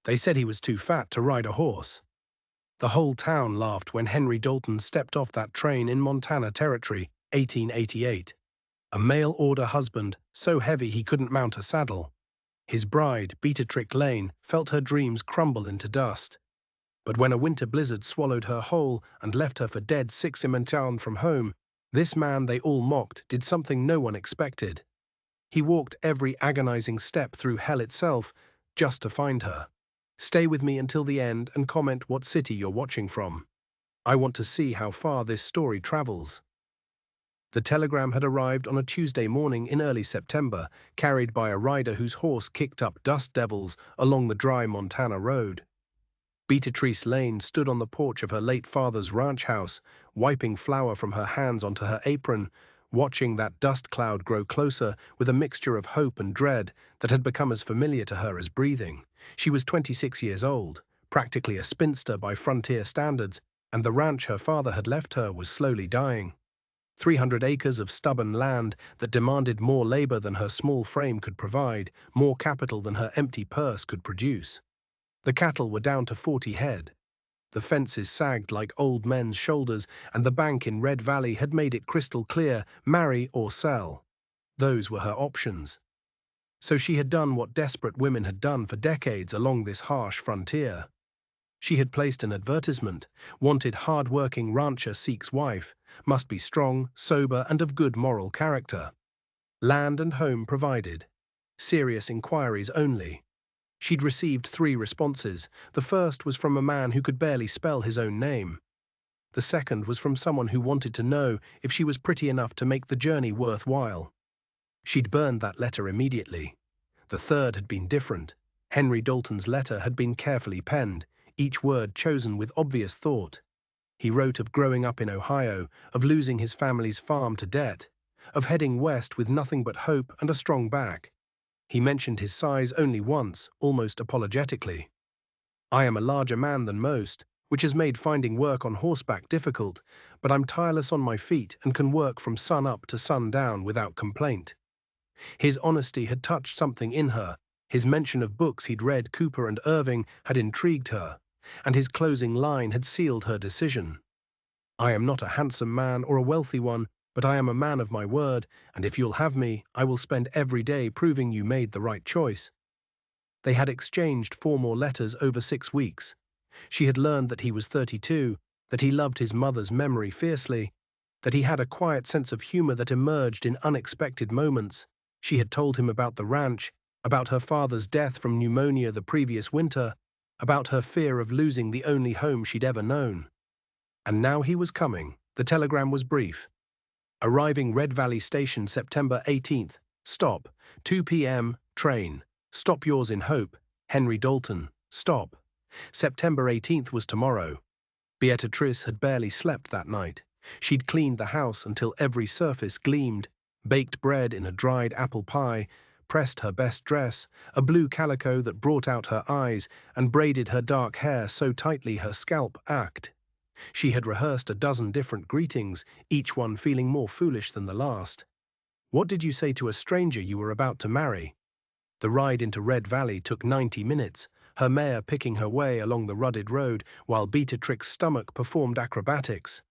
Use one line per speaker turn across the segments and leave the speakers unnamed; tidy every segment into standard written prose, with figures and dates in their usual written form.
They said he was too fat to ride a horse. The whole town laughed when Henry Dalton stepped off that train in Montana Territory, 1888. A mail-order husband, so heavy he couldn't mount a saddle. His bride, Beatrix Lane, felt her dreams crumble into dust. But when a winter blizzard swallowed her whole and left her for dead 6 miles from home, this man they all mocked did something no one expected. He walked every agonizing step through hell itself just to find her. Stay with me until the end and comment what city you're watching from. I want to see how far this story travels. The telegram had arrived on a Tuesday morning in early September, carried by a rider whose horse kicked up dust devils along the dry Montana road. Beatrice Lane stood on the porch of her late father's ranch house, wiping flour from her hands onto her apron, watching that dust cloud grow closer with a mixture of hope and dread that had become as familiar to her as breathing. She was 26 years old, practically a spinster by frontier standards, and the ranch her father had left her was slowly dying. 300 acres of stubborn land that demanded more labor than her small frame could provide, more capital than her empty purse could produce. The cattle were down to 40 head. The fences sagged like old men's shoulders, and the bank in Red Valley had made it crystal clear: marry or sell. Those were her options. So she had done what desperate women had done for decades along this harsh frontier. She had placed an advertisement: wanted hard-working rancher seeks wife, must be strong, sober, and of good moral character. Land and home provided. Serious inquiries only. She'd received 3 responses. The first was from a man who could barely spell his own name. The second was from someone who wanted to know if she was pretty enough to make the journey worthwhile. She'd burned that letter immediately. The third had been different. Henry Dalton's letter had been carefully penned, each word chosen with obvious thought. He wrote of growing up in Ohio, of losing his family's farm to debt, of heading west with nothing but hope and a strong back. He mentioned his size only once, almost apologetically. I am a larger man than most, which has made finding work on horseback difficult, but I'm tireless on my feet and can work from sun up to sun down without complaint. His honesty had touched something in her. His mention of books he'd read, Cooper and Irving, had intrigued her, and his closing line had sealed her decision. I am not a handsome man or a wealthy one, but I am a man of my word, and if you'll have me, I will spend every day proving you made the right choice. They had exchanged 4 more letters over 6 weeks. She had learned that he was 32, that he loved his mother's memory fiercely, that he had a quiet sense of humor that emerged in unexpected moments. She had told him about the ranch, about her father's death from pneumonia the previous winter, about her fear of losing the only home she'd ever known. And now he was coming. The telegram was brief. Arriving Red Valley Station September 18th. Stop. 2 p.m. Train. Stop yours in hope. Henry Dalton. Stop. September 18th was tomorrow. Beatrice had barely slept that night. She'd cleaned the house until every surface gleamed, baked bread in a dried apple pie, pressed her best dress, a blue calico that brought out her eyes, and braided her dark hair so tightly her scalp ached. She had rehearsed a dozen different greetings, each one feeling more foolish than the last. What did you say to a stranger you were about to marry? The ride into Red Valley took 90 minutes, her mare picking her way along the rutted road while Beatrix's stomach performed acrobatics.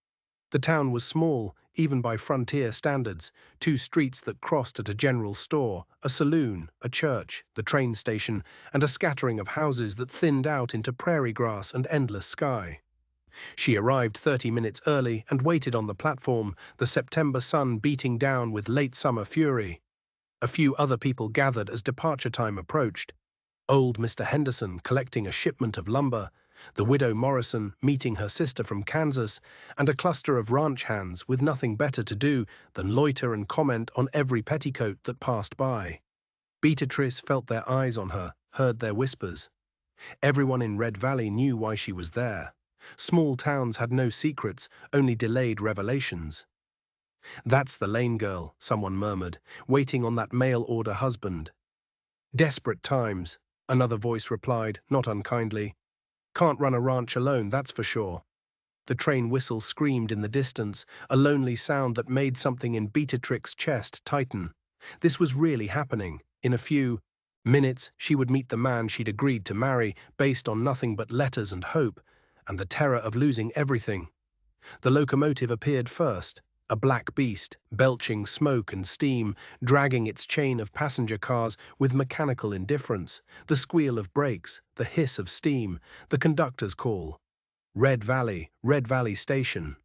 The town was small, even by frontier standards: 2 streets that crossed at a general store, a saloon, a church, the train station, and a scattering of houses that thinned out into prairie grass and endless sky. She arrived 30 minutes early and waited on the platform, the September sun beating down with late summer fury. A few other people gathered as departure time approached. Old Mr. Henderson collecting a shipment of lumber, the widow Morrison meeting her sister from Kansas, and a cluster of ranch hands with nothing better to do than loiter and comment on every petticoat that passed by. Beatrice felt their eyes on her, heard their whispers. Everyone in Red Valley knew why she was there. Small towns had no secrets, only delayed revelations. "That's the Lane girl," someone murmured, "waiting on that mail-order husband." "Desperate times," another voice replied, not unkindly. "Can't run a ranch alone, that's for sure." The train whistle screamed in the distance, a lonely sound that made something in Beatrix's chest tighten. This was really happening. In a few, Minutes, she would meet the man she'd agreed to marry based on nothing but letters and hope, and the terror of losing everything. The locomotive appeared first, a black beast, belching smoke and steam, dragging its chain of passenger cars with mechanical indifference, the squeal of brakes, the hiss of steam, the conductor's call. Red Valley Station.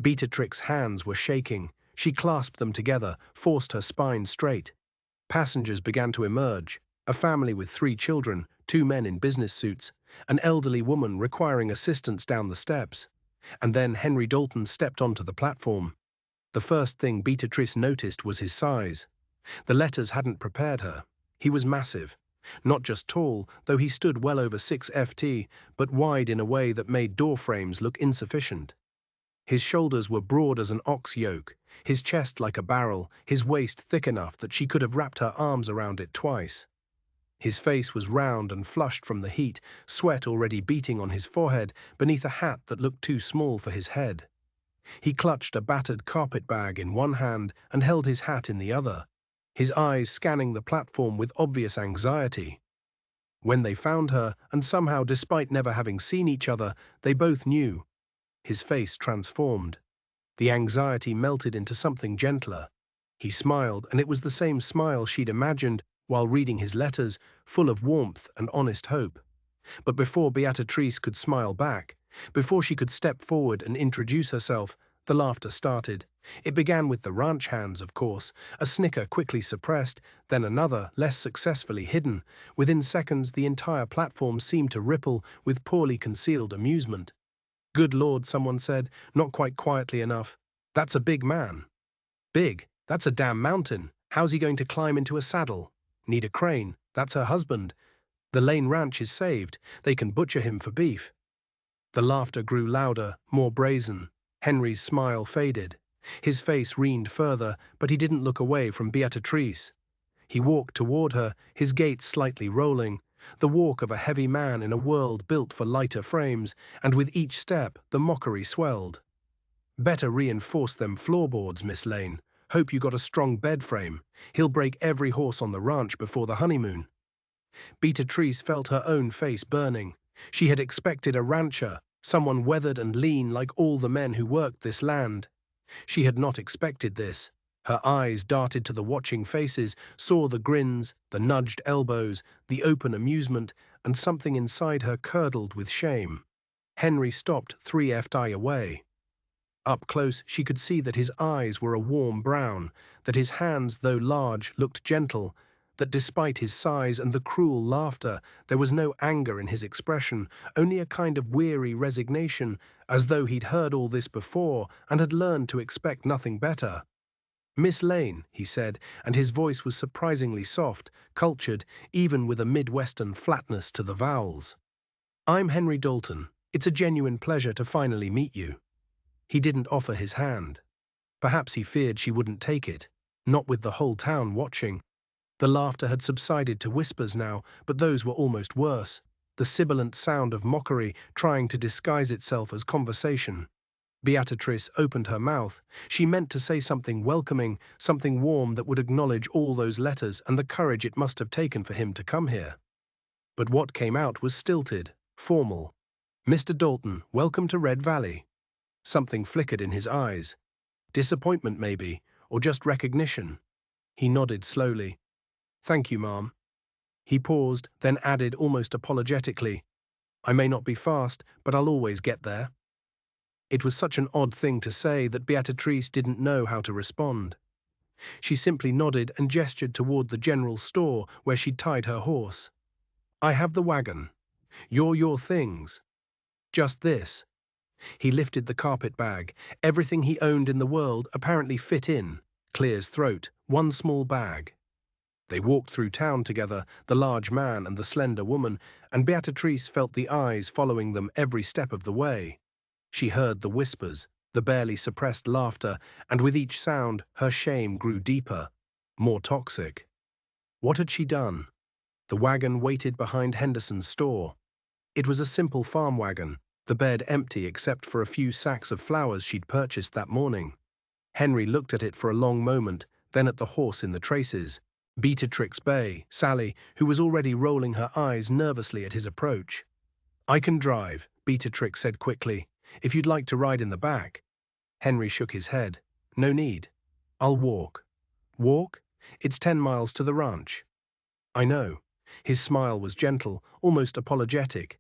Beatrix's hands were shaking. She clasped them together, forced her spine straight. Passengers began to emerge. A family with 3 children, 2 men in business suits, an elderly woman requiring assistance down the steps. And then Henry Dalton stepped onto the platform. The first thing Beatrice noticed was his size. The letters hadn't prepared her. He was massive. Not just tall, though he stood well over 6 ft, but wide in a way that made door frames look insufficient. His shoulders were broad as an ox yoke, his chest like a barrel, his waist thick enough that she could have wrapped her arms around it twice. His face was round and flushed from the heat, sweat already beating on his forehead beneath a hat that looked too small for his head. He clutched a battered carpet bag in one hand and held his hat in the other, his eyes scanning the platform with obvious anxiety. When they found her, and somehow despite never having seen each other, they both knew, his face transformed. The anxiety melted into something gentler. He smiled, and it was the same smile she'd imagined while reading his letters, full of warmth and honest hope. But before Beatrice could smile back, before she could step forward and introduce herself, the laughter started. It began with the ranch hands, of course, a snicker quickly suppressed, then another, less successfully hidden. Within seconds, the entire platform seemed to ripple with poorly concealed amusement. "Good Lord," someone said, not quite quietly enough. "That's a big man." "Big? That's a damn mountain. How's he going to climb into a saddle?" "Need a crane. That's her husband. The Lane Ranch is saved. They can butcher him for beef." The laughter grew louder, more brazen. Henry's smile faded. His face leaned further, but he didn't look away from Beatrice. He walked toward her, his gait slightly rolling, the walk of a heavy man in a world built for lighter frames, and with each step the mockery swelled. "Better reinforce them floorboards, Miss Lane. Hope you got a strong bed frame. He'll break every horse on the ranch before the honeymoon." Beatrice felt her own face burning. She had expected a rancher, someone weathered and lean like all the men who worked this land. She had not expected this. Her eyes darted to the watching faces, saw the grins, the nudged elbows, the open amusement, and something inside her curdled with shame. Henry stopped 3 ft away. Up close, she could see that his eyes were a warm brown, that his hands, though large, looked gentle, that despite his size and the cruel laughter, there was no anger in his expression, only a kind of weary resignation, as though he'd heard all this before and had learned to expect nothing better. "Miss Lane," he said, and his voice was surprisingly soft, cultured, even with a Midwestern flatness to the vowels. "I'm Henry Dalton. It's a genuine pleasure to finally meet you." He didn't offer his hand. Perhaps he feared she wouldn't take it, not with the whole town watching. The laughter had subsided to whispers now, but those were almost worse, the sibilant sound of mockery trying to disguise itself as conversation. Beatrice opened her mouth. She meant to say something welcoming, something warm that would acknowledge all those letters and the courage it must have taken for him to come here. But what came out was stilted, formal. "Mr. Dalton, welcome to Red Valley." Something flickered in his eyes. Disappointment, maybe, or just recognition. He nodded slowly. "Thank you, ma'am." He paused, then added almost apologetically, "I may not be fast, but I'll always get there." It was such an odd thing to say that Beatrice didn't know how to respond. She simply nodded and gestured toward the general store where she'd tied her horse. "I have the wagon. You're your things. Just this." He lifted the carpet bag. Everything he owned in the world apparently fit in, clear as throat, one small bag. They walked through town together, the large man and the slender woman, and Beatrice felt the eyes following them every step of the way. She heard the whispers, the barely suppressed laughter, and with each sound, her shame grew deeper, more toxic. What had she done? The wagon waited behind Henderson's store. It was a simple farm wagon, the bed empty except for a few sacks of flowers she'd purchased that morning. Henry looked at it for a long moment, then at the horse in the traces. Beatrix Bay, Sally, who was already rolling her eyes nervously at his approach. "I can drive," Beatrix said quickly. "If you'd like to ride in the back." Henry shook his head. "No need. I'll walk." "Walk? It's 10 miles to the ranch." "I know." His smile was gentle, almost apologetic.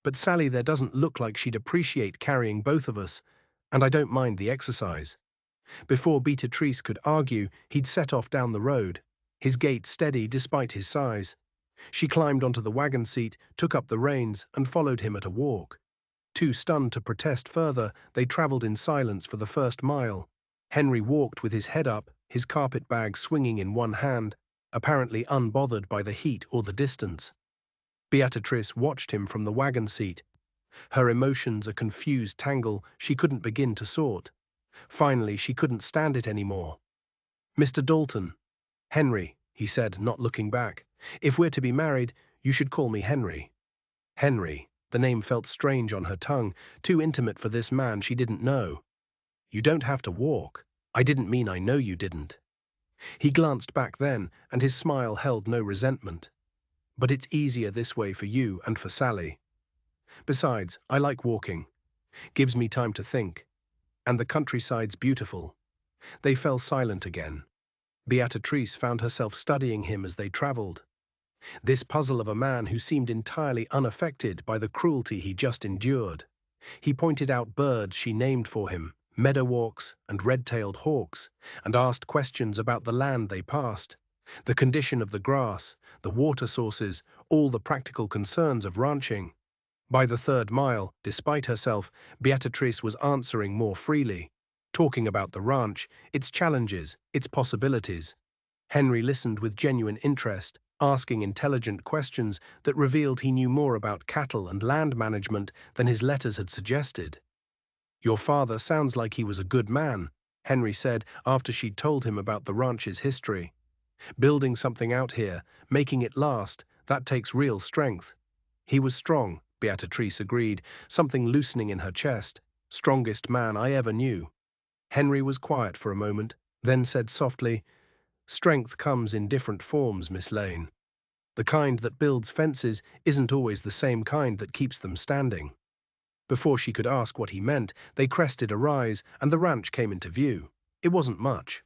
"But Sally there doesn't look like she'd appreciate carrying both of us, and I don't mind the exercise." Before Beatrice could argue, he'd set off down the road, his gait steady despite his size. She climbed onto the wagon seat, took up the reins, and followed him at a walk. Too stunned to protest further, they traveled in silence for the first mile. Henry walked with his head up, his carpet bag swinging in one hand, apparently unbothered by the heat or the distance. Beatrice watched him from the wagon seat, her emotions a confused tangle she couldn't begin to sort. Finally, she couldn't stand it anymore. "Mr. Dalton." "Henry," he said, not looking back. "If we're to be married, you should call me Henry." Henry. The name felt strange on her tongue, too intimate for this man she didn't know. "You don't have to walk. I didn't mean I know you didn't." He glanced back then, and his smile held no resentment. "But it's easier this way for you and for Sally. Besides, I like walking. Gives me time to think. And the countryside's beautiful." They fell silent again. Beatrice found herself studying him as they traveled. This puzzle of a man who seemed entirely unaffected by the cruelty he just endured. He pointed out birds she named for him, meadowlarks and red-tailed hawks, and asked questions about the land they passed, the condition of the grass, the water sources, all the practical concerns of ranching. By the third mile, despite herself, Beatrice was answering more freely, talking about the ranch, its challenges, its possibilities. Henry listened with genuine interest, asking intelligent questions that revealed he knew more about cattle and land management than his letters had suggested. "Your father sounds like he was a good man," Henry said after she'd told him about the ranch's history. "Building something out here, making it last, that takes real strength." "He was strong," Beatrice agreed, something loosening in her chest. "Strongest man I ever knew." Henry was quiet for a moment, then said softly, "Strength comes in different forms, Miss Lane. The kind that builds fences isn't always the same kind that keeps them standing." Before she could ask what he meant, they crested a rise and the ranch came into view. It wasn't much.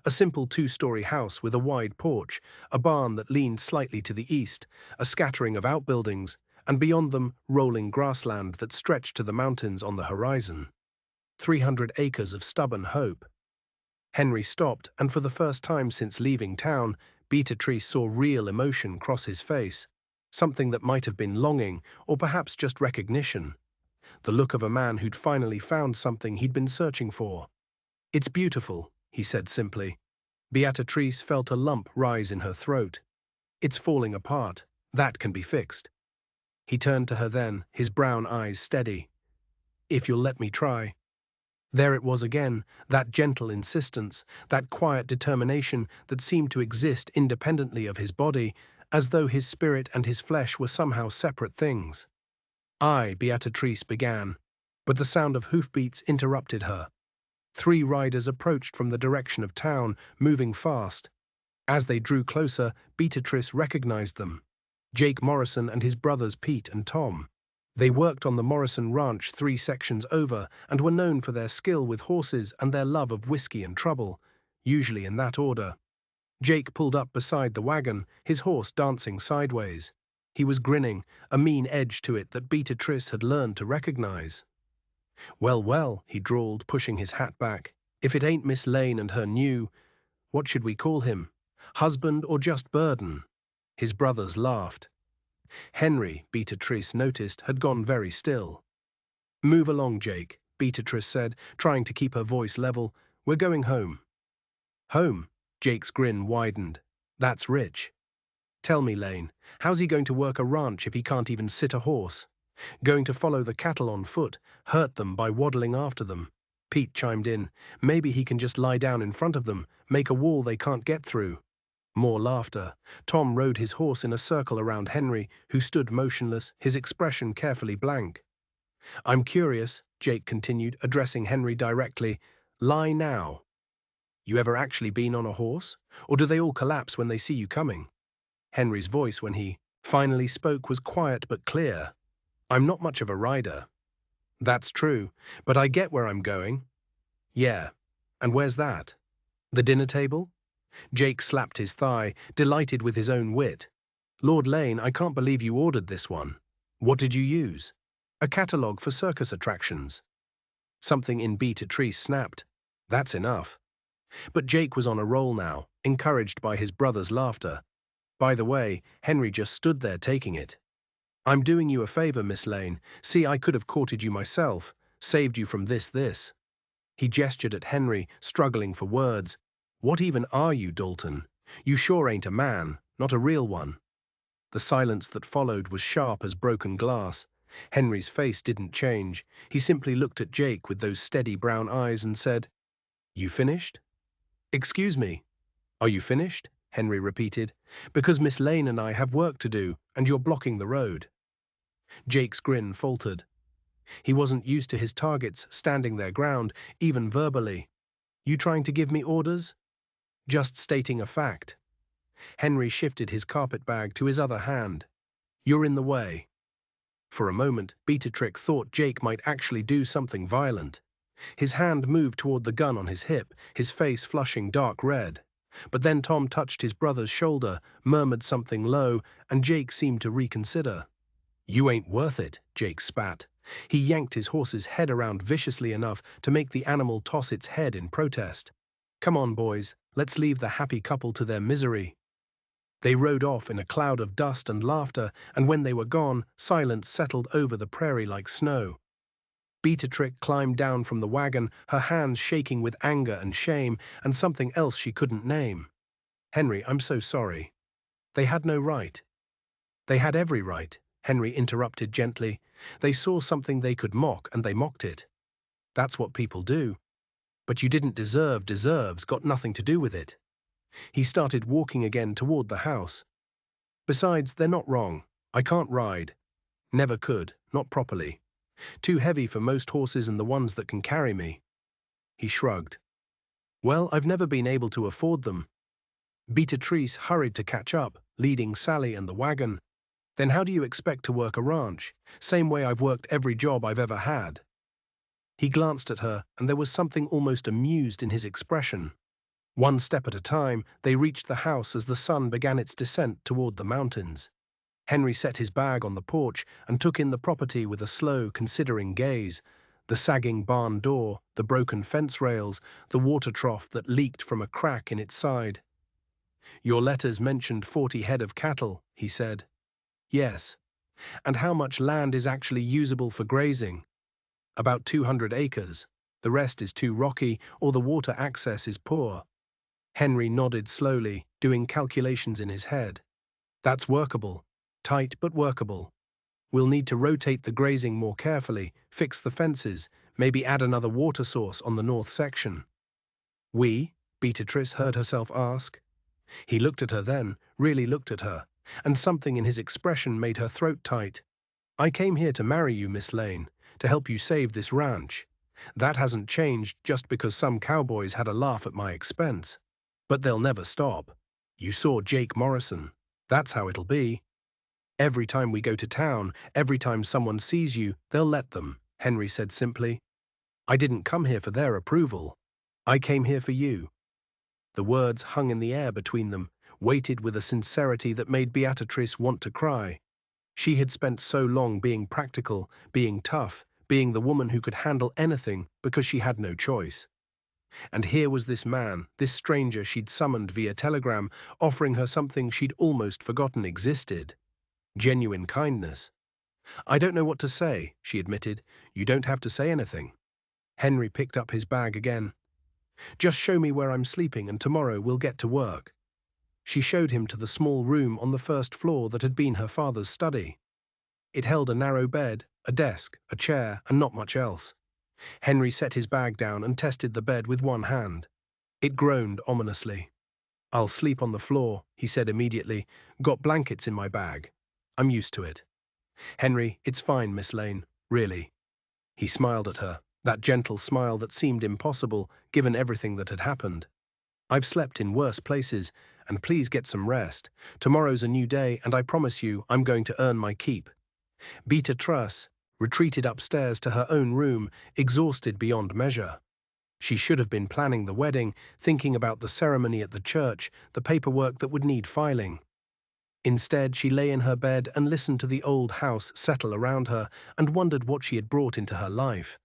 A simple two-story house with a wide porch, a barn that leaned slightly to the east, a scattering of outbuildings, and beyond them rolling grassland that stretched to the mountains on the horizon. 300 acres of stubborn hope. Henry stopped, and for the first time since leaving town, Beatrice saw real emotion cross his face, something that might have been longing, or perhaps just recognition. The look of a man who'd finally found something he'd been searching for. "It's beautiful," he said simply. Beatrice felt a lump rise in her throat. "It's falling apart. That can be fixed." He turned to her then, his brown eyes steady. "If you'll let me try." There it was again, that gentle insistence, that quiet determination that seemed to exist independently of his body, as though his spirit and his flesh were somehow separate things. Beatrice began, but the sound of hoofbeats interrupted her. 3 riders approached from the direction of town, moving fast. As they drew closer, Beatrice recognized them. Jake Morrison and his brothers Pete and Tom. They worked on the Morrison Ranch 3 sections over and were known for their skill with horses and their love of whiskey and trouble, usually in that order. Jake pulled up beside the wagon, his horse dancing sideways. He was grinning, a mean edge to it that Beatrice had learned to recognize. "Well, well," he drawled, pushing his hat back. "If it ain't Miss Lane and her new, what should we call him? Husband or just burden?" His brothers laughed. Henry, Beatrice noticed, had gone very still. "Move along, Jake," Beatrice said, trying to keep her voice level. "We're going home." "Home?" Jake's grin widened. "That's rich. Tell me, Lane, how's he going to work a ranch if he can't even sit a horse? Going to follow the cattle on foot, hurt them by waddling after them?" Pete chimed in. "Maybe he can just lie down in front of them, make a wall they can't get through." More laughter. Tom rode his horse in a circle around Henry, who stood motionless, his expression carefully blank. "I'm curious," Jake continued, addressing Henry directly. "Lie now." You ever actually been on a horse? Or do they all collapse when they see you coming? Henry's voice, when he finally spoke, was quiet but clear. I'm not much of a rider. That's true, but I get where I'm going. Yeah. And where's that? The dinner table? Jake slapped his thigh, delighted with his own wit. Lord Lane, I can't believe you ordered this one. What did you use? A catalogue for circus attractions. Something in Beatrice snapped. That's enough. But Jake was on a roll now, encouraged by his brother's laughter. By the way, Henry just stood there taking it. I'm doing you a favor, Miss Lane. See, I could have courted you myself, saved you from this. He gestured at Henry, struggling for words. What even are you, Dalton? You sure ain't a man, not a real one. The silence that followed was sharp as broken glass. Henry's face didn't change. He simply looked at Jake with those steady brown eyes and said, You finished? Excuse me. Are you finished? Henry repeated. Because Miss Lane and I have work to do, and you're blocking the road. Jake's grin faltered. He wasn't used to his targets standing their ground, even verbally. You trying to give me orders? Just stating a fact. Henry shifted his carpetbag to his other hand. You're in the way. For a moment, Beatrix thought Jake might actually do something violent. His hand moved toward the gun on his hip, his face flushing dark red. But then Tom touched his brother's shoulder, murmured something low, and Jake seemed to reconsider. You ain't worth it, Jake spat. He yanked his horse's head around viciously enough to make the animal toss its head in protest. Come on, boys, let's leave the happy couple to their misery. They rode off in a cloud of dust and laughter, and when they were gone, silence settled over the prairie like snow. Beatrix climbed down from the wagon, her hands shaking with anger and shame, and something else she couldn't name. Henry, I'm so sorry. They had no right. They had every right, Henry interrupted gently. They saw something they could mock, and they mocked it. That's what people do. But you didn't deserves got nothing to do with it. He started walking again toward the house. Besides, they're not wrong. I can't ride. Never could, not properly. Too heavy for most horses and the ones that can carry me. He shrugged. Well, I've never been able to afford them. Beatrice hurried to catch up, leading Sally and the wagon. Then how do you expect to work a ranch? Same way I've worked every job I've ever had. He glanced at her, and there was something almost amused in his expression. One step at a time, they reached the house as the sun began its descent toward the mountains. Henry set his bag on the porch and took in the property with a slow, considering gaze. The sagging barn door, the broken fence rails, the water trough that leaked from a crack in its side. Your letters mentioned 40 head of cattle, he said. Yes. And how much land is actually usable for grazing? About 200 acres. The rest is too rocky or the water access is poor. Henry nodded slowly, doing calculations in his head. That's workable. Tight but workable. We'll need to rotate the grazing more carefully, fix the fences, maybe add another water source on the north section. We? Beatrice heard herself ask. He looked at her then, really looked at her, and something in his expression made her throat tight. I came here to marry you, Miss Lane, to help you save this ranch. That hasn't changed just because some cowboys had a laugh at my expense. But they'll never stop. You saw Jake Morrison. That's how it'll be. Every time we go to town, every time someone sees you, they'll let them, Henry said simply. I didn't come here for their approval. I came here for you. The words hung in the air between them, weighted with a sincerity that made Beatrice want to cry. She had spent so long being practical, being tough, being the woman who could handle anything because she had no choice. And here was this man, this stranger she'd summoned via telegram, offering her something she'd almost forgotten existed. Genuine kindness. I don't know what to say, she admitted. You don't have to say anything. Henry picked up his bag again. Just show me where I'm sleeping and tomorrow we'll get to work. She showed him to the small room on the first floor that had been her father's study. It held a narrow bed, a desk, a chair, and not much else. Henry set his bag down and tested the bed with one hand. It groaned ominously. I'll sleep on the floor, he said immediately. Got blankets in my bag. I'm used to it. Henry, it's fine, Miss Lane, really. He smiled at her, that gentle smile that seemed impossible, given everything that had happened. I've slept in worse places, and please get some rest. Tomorrow's a new day, and I promise you I'm going to earn my keep. Beatrice retreated upstairs to her own room, exhausted beyond measure. She should have been planning the wedding, thinking about the ceremony at the church, the paperwork that would need filing. Instead, she lay in her bed and listened to the old house settle around her and wondered what she had brought into her life.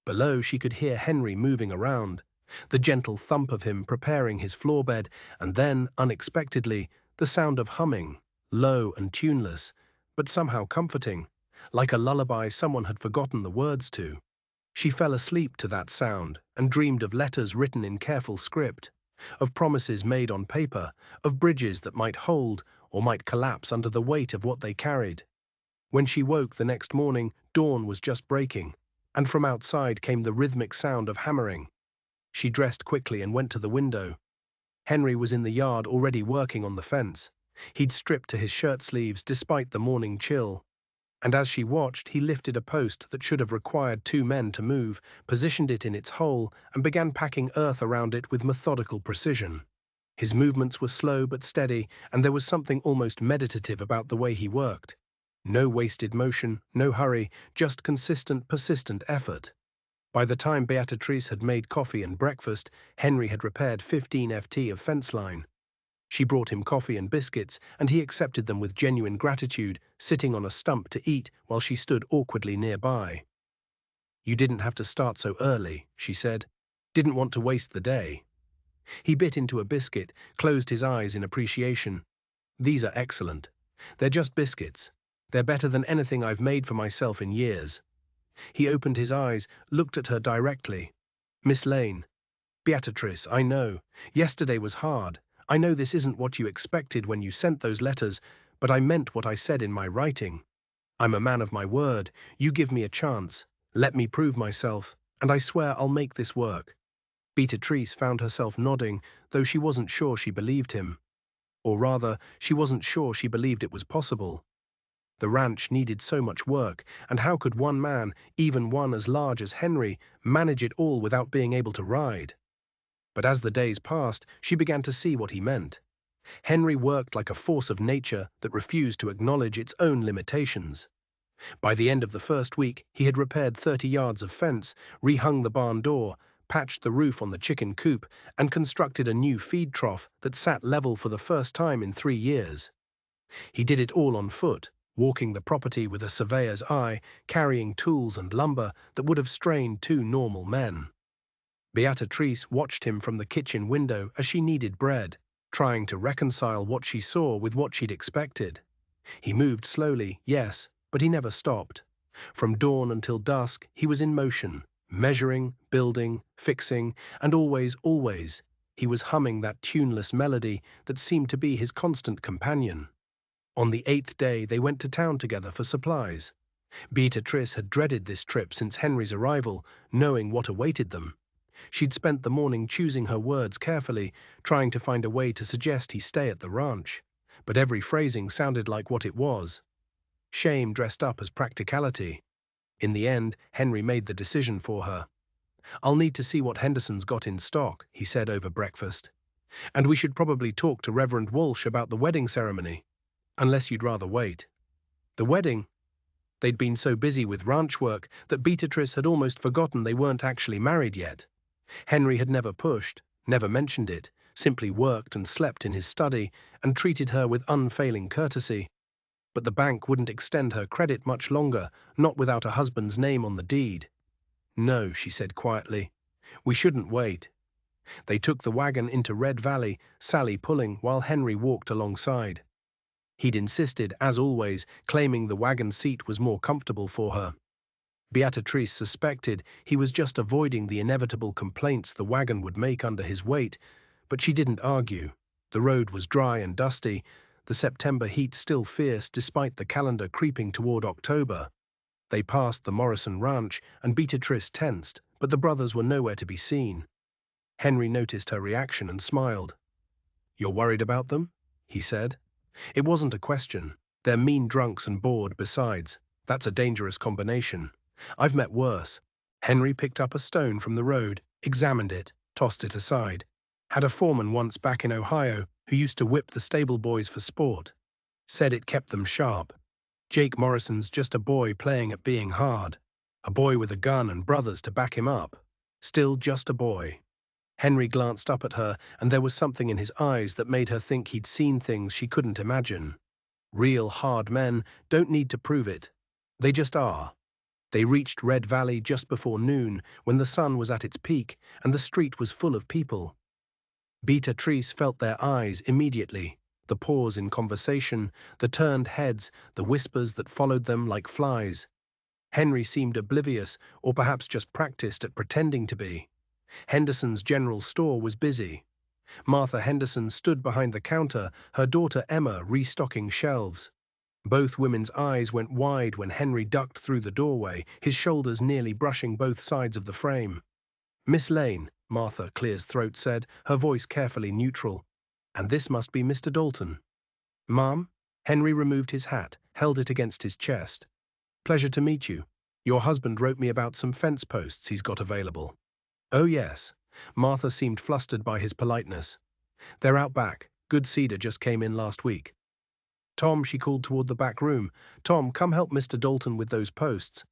Below, she could hear Henry moving around, the gentle thump of him preparing his floor bed, and then, unexpectedly, the sound of humming, low and tuneless, but somehow comforting, like a lullaby someone had forgotten the words to. She fell asleep to that sound and dreamed of letters written in careful script, of promises made on paper, of bridges that might hold or might collapse under the weight of what they carried. When she woke the next morning, dawn was just breaking, and from outside came the rhythmic sound of hammering. She dressed quickly and went to the window. Henry was in the yard already working on the fence. He'd stripped to his shirt sleeves despite the morning chill. And as she watched, he lifted a post that should have required two men to move, positioned it in its hole, and began packing earth around it with methodical precision. His movements were slow but steady, and there was something almost meditative about the way he worked. No wasted motion, no hurry, just consistent, persistent effort. By the time Beatrice had made coffee and breakfast, Henry had repaired 15 ft of fence line. She brought him coffee and biscuits, and he accepted them with genuine gratitude, sitting on a stump to eat while she stood awkwardly nearby. "You didn't have to start so early," she said. "Didn't want to waste the day." He bit into a biscuit, closed his eyes in appreciation. "These are excellent. They're just biscuits. They're better than anything I've made for myself in years." He opened his eyes, looked at her directly. "Miss Lane, Beatrice, I know. Yesterday was hard. I know this isn't what you expected when you sent those letters, but I meant what I said in my writing. I'm a man of my word. You give me a chance. Let me prove myself, and I swear I'll make this work." Beatrice found herself nodding, though she wasn't sure she believed him. Or rather, she wasn't sure she believed it was possible. The ranch needed so much work, and how could one man, even one as large as Henry, manage it all without being able to ride? But as the days passed, she began to see what he meant. Henry worked like a force of nature that refused to acknowledge its own limitations. By the end of the first week, he had repaired 30 yards of fence, rehung the barn door, patched the roof on the chicken coop, and constructed a new feed trough that sat level for the first time in 3 years. He did it all on foot, walking the property with a surveyor's eye, carrying tools and lumber that would have strained two normal men. Beatrice watched him from the kitchen window as she kneaded bread, trying to reconcile what she saw with what she'd expected. He moved slowly, yes, but he never stopped. From dawn until dusk, he was in motion, measuring, building, fixing, and always, he was humming that tuneless melody that seemed to be his constant companion. On the 8th day, they went to town together for supplies. Beatrice had dreaded this trip since Henry's arrival, knowing what awaited them. She'd spent the morning choosing her words carefully, trying to find a way to suggest he stay at the ranch. But every phrasing sounded like what it was: shame dressed up as practicality. In the end, Henry made the decision for her. "I'll need to see what Henderson's got in stock," he said over breakfast. "And we should probably talk to Reverend Walsh about the wedding ceremony, unless you'd rather wait." The wedding? They'd been so busy with ranch work that Beatrice had almost forgotten they weren't actually married yet. Henry had never pushed, never mentioned it, simply worked and slept in his study and treated her with unfailing courtesy. But the bank wouldn't extend her credit much longer, not without a husband's name on the deed. "No," she said quietly. "We shouldn't wait." They took the wagon into Red Valley, Sally pulling while Henry walked alongside. He'd insisted, as always, claiming the wagon seat was more comfortable for her. Beatrice suspected he was just avoiding the inevitable complaints the wagon would make under his weight, but she didn't argue. The road was dry and dusty, the September heat still fierce despite the calendar creeping toward October. They passed the Morrison Ranch, and Beatrice tensed, but the brothers were nowhere to be seen. Henry noticed her reaction and smiled. "You're worried about them?" he said. It wasn't a question. They're mean drunks and bored besides. That's a dangerous combination. I've met worse. Henry picked up a stone from the road, examined it, tossed it aside. Had a foreman once back in Ohio who used to whip the stable boys for sport. Said it kept them sharp. Jake Morrison's just a boy playing at being hard. A boy with a gun and brothers to back him up. Still just a boy. Henry glanced up at her, and there was something in his eyes that made her think he'd seen things she couldn't imagine. Real hard men don't need to prove it. They just are. They reached Red Valley just before noon, when the sun was at its peak and the street was full of people. Beatrice felt their eyes immediately, the pause in conversation, the turned heads, the whispers that followed them like flies. Henry seemed oblivious, or perhaps just practiced at pretending to be. Henderson's general store was busy. Martha Henderson stood behind the counter, her daughter Emma restocking shelves. Both women's eyes went wide when Henry ducked through the doorway, his shoulders nearly brushing both sides of the frame. "Miss Lane," Martha Clear's throat said, her voice carefully neutral. "And this must be Mr. Dalton." "Ma'am?" Henry removed his hat, held it against his chest. "Pleasure to meet you. Your husband wrote me about some fence posts he's got available." "Oh, yes." Martha seemed flustered by his politeness. "They're out back. Good cedar just came in last week." "Tom," she called toward the back room. "Tom, come help Mr. Dalton with those posts."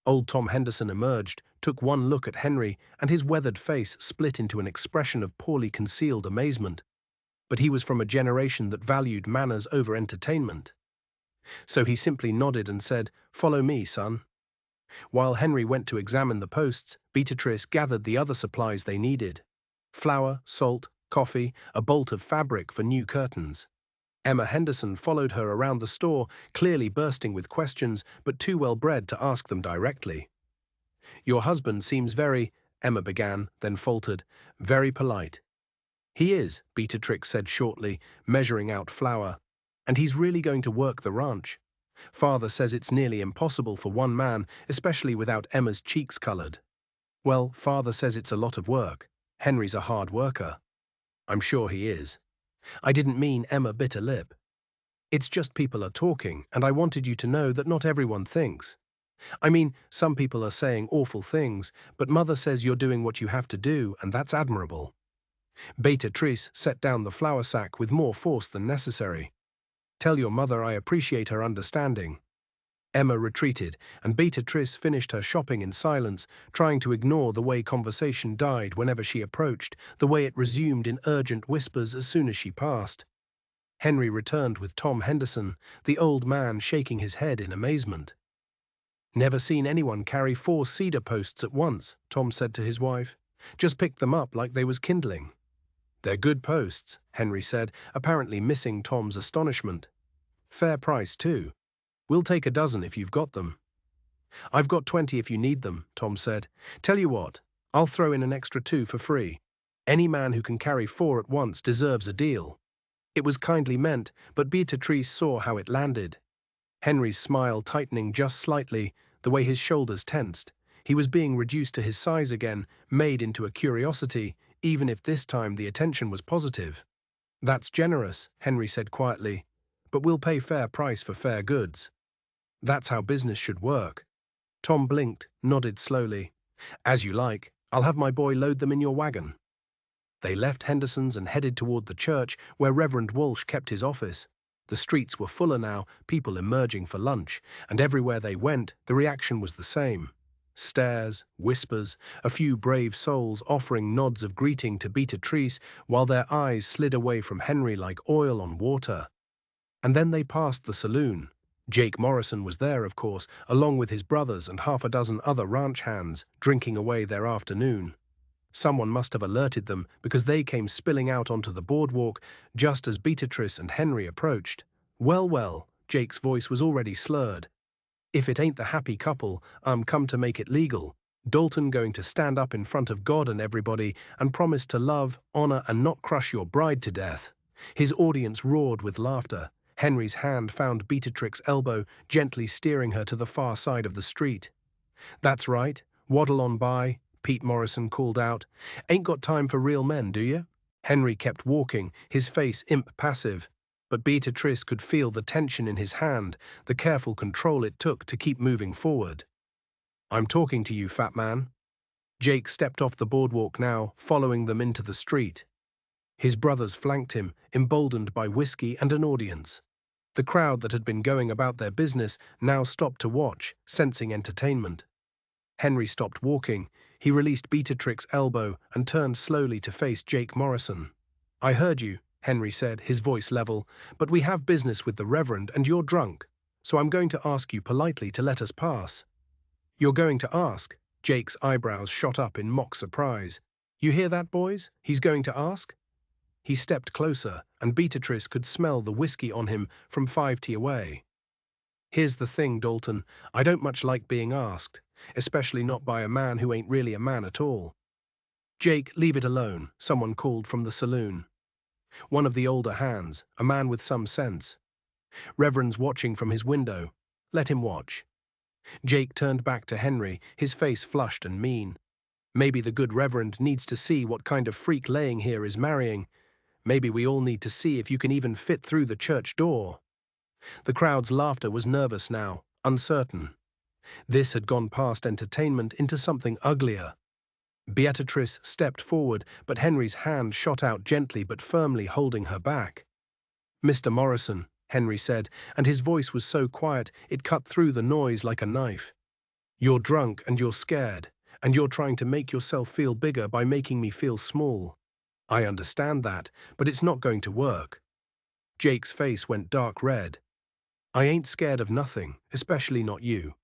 Old Tom Henderson emerged, took one look at Henry, and his weathered face split into an expression of poorly concealed amazement. But he was from a generation that valued manners over entertainment. So he simply nodded and said, "Follow me, son." While Henry went to examine the posts, Beatrice gathered the other supplies they needed. Flour, salt, coffee, a bolt of fabric for new curtains. Emma Henderson followed her around the store, clearly bursting with questions, but too well bred to ask them directly. "Your husband seems very," Emma began, then faltered, "very polite." "He is," Beatrix said shortly, measuring out flour. "And he's really going to work the ranch. Father says it's nearly impossible for one man, especially without Emma's cheeks colored." "Well, Father says it's a lot of work. Henry's a hard worker." "I'm sure he is." "I didn't mean," Emma bit her lip. "It's just people are talking, and I wanted you to know that not everyone thinks. I mean, some people are saying awful things, but Mother says you're doing what you have to do, and that's admirable." Beatrice set down the flour sack with more force than necessary. "Tell your mother I appreciate her understanding." Emma retreated, and Beatrice finished her shopping in silence, trying to ignore the way conversation died whenever she approached, the way it resumed in urgent whispers as soon as she passed. Henry returned with Tom Henderson, the old man shaking his head in amazement. "Never seen anyone carry 4 cedar posts at once," Tom said to his wife. "Just picked them up like they was kindling." "They're good posts," Henry said, apparently missing Tom's astonishment. "Fair price, too. We'll take a dozen if you've got them." "I've got 20 if you need them," Tom said. "Tell you what, I'll throw in an extra 2 for free. Any man who can carry 4 at once deserves a deal." It was kindly meant, but Beatrice saw how it landed. Henry's smile tightening just slightly, the way his shoulders tensed. He was being reduced to his size again, made into a curiosity, even if this time the attention was positive. "That's generous," Henry said quietly, "but we'll pay fair price for fair goods. That's how business should work." Tom blinked, nodded slowly. "As you like. I'll have my boy load them in your wagon." They left Henderson's and headed toward the church where Reverend Walsh kept his office. The streets were fuller now, people emerging for lunch, and everywhere they went, the reaction was the same. Stares, whispers, a few brave souls offering nods of greeting to Beatrice while their eyes slid away from Henry like oil on water. And then they passed the saloon. Jake Morrison was there, of course, along with his brothers and half a dozen other ranch hands, drinking away their afternoon. Someone must have alerted them because they came spilling out onto the boardwalk just as Beatrice and Henry approached. "Well, well," Jake's voice was already slurred. "If it ain't the happy couple, I'm come to make it legal. Dalton going to stand up in front of God and everybody and promise to love, honor, and not crush your bride to death." His audience roared with laughter. Henry's hand found Beatrix's elbow, gently steering her to the far side of the street. "That's right. Waddle on by," Pete Morrison called out. "Ain't got time for real men, do you?" Henry kept walking, his face impassive, but Beatrice could feel the tension in his hand, the careful control it took to keep moving forward. "I'm talking to you, fat man." Jake stepped off the boardwalk now, following them into the street. His brothers flanked him, emboldened by whiskey and an audience. The crowd that had been going about their business now stopped to watch, sensing entertainment. Henry stopped walking. He released Beatrix's elbow and turned slowly to face Jake Morrison. "I heard you," Henry said, his voice level, "but we have business with the Reverend and you're drunk, so I'm going to ask you politely to let us pass." "You're going to ask?" Jake's eyebrows shot up in mock surprise. "You hear that, boys? He's going to ask?" He stepped closer, and Beatrice could smell the whiskey on him from 5 feet away. "Here's the thing, Dalton. I don't much like being asked, especially not by a man who ain't really a man at all." "Jake, leave it alone," someone called from the saloon. One of the older hands, a man with some sense. "Reverend's watching from his window. Let him watch." Jake turned back to Henry, his face flushed and mean. "Maybe the good Reverend needs to see what kind of freak laying here is marrying. Maybe we all need to see if you can even fit through the church door." The crowd's laughter was nervous now, uncertain. This had gone past entertainment into something uglier. Beatrice stepped forward, but Henry's hand shot out gently but firmly, holding her back. "Mr. Morrison," Henry said, and his voice was so quiet it cut through the noise like a knife. "You're drunk and you're scared, and you're trying to make yourself feel bigger by making me feel small. I understand that, but it's not going to work." Jake's face went dark red. "I ain't scared of nothing, especially not you."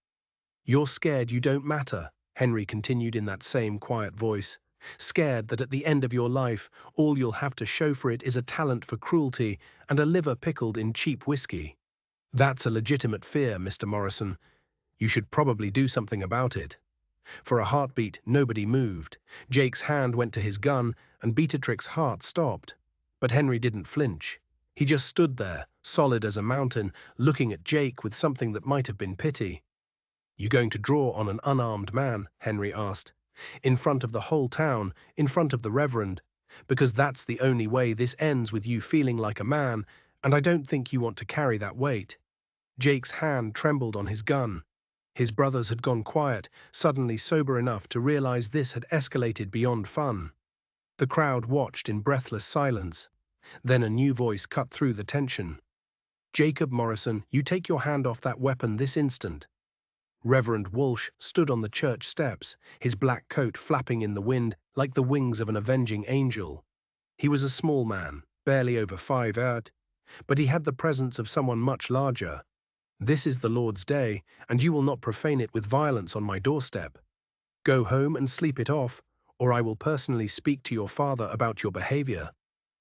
"You're scared you don't matter," Henry continued in that same quiet voice. "Scared that at the end of your life, all you'll have to show for it is a talent for cruelty and a liver pickled in cheap whiskey. That's a legitimate fear, Mr. Morrison. You should probably do something about it." For a heartbeat, nobody moved. Jake's hand went to his gun, and Beatrix's heart stopped. But Henry didn't flinch. He just stood there, solid as a mountain, looking at Jake with something that might have been pity. "You going to draw on an unarmed man?" Henry asked. "In front of the whole town, in front of the Reverend? Because that's the only way this ends, with you feeling like a man, and I don't think you want to carry that weight." Jake's hand trembled on his gun. His brothers had gone quiet, suddenly sober enough to realize this had escalated beyond fun. The crowd watched in breathless silence. Then a new voice cut through the tension. "Jacob Morrison, you take your hand off that weapon this instant." Reverend Walsh stood on the church steps, his black coat flapping in the wind like the wings of an avenging angel. He was a small man, barely over 5'8", but he had the presence of someone much larger. "This is the Lord's day, and you will not profane it with violence on my doorstep. Go home and sleep it off, or I will personally speak to your father about your behavior."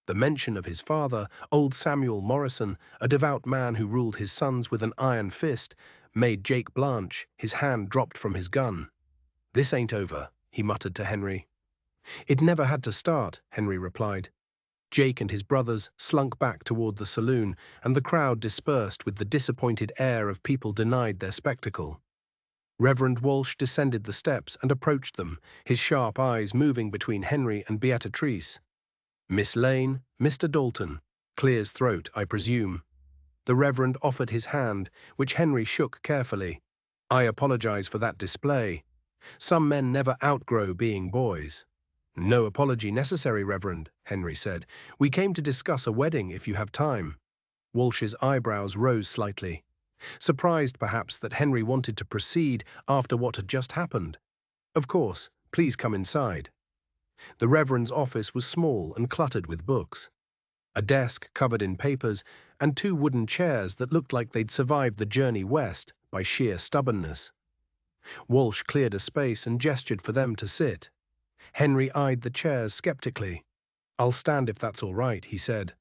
The mention of his father, old Samuel Morrison, a devout man who ruled his sons with an iron fist, made Jake blanch. His hand dropped from his gun. "This ain't over," he muttered to Henry. "It never had to start," Henry replied. Jake and his brothers slunk back toward the saloon, and the crowd dispersed with the disappointed air of people denied their spectacle. Reverend Walsh descended the steps and approached them, his sharp eyes moving between Henry and Beatrice. "Miss Lane, Mr. Dalton. Clears throat, I presume." The Reverend offered his hand, which Henry shook carefully. "I apologize for that display. Some men never outgrow being boys." "No apology necessary, Reverend," Henry said. "We came to discuss a wedding, if you have time." Walsh's eyebrows rose slightly. Surprised, perhaps, that Henry wanted to proceed after what had just happened. "Of course, please come inside." The Reverend's office was small and cluttered with books. A desk covered in papers, and 2 wooden chairs that looked like they'd survived the journey west by sheer stubbornness. Walsh cleared a space and gestured for them to sit. Henry eyed the chairs skeptically. "I'll stand if that's all right," he said.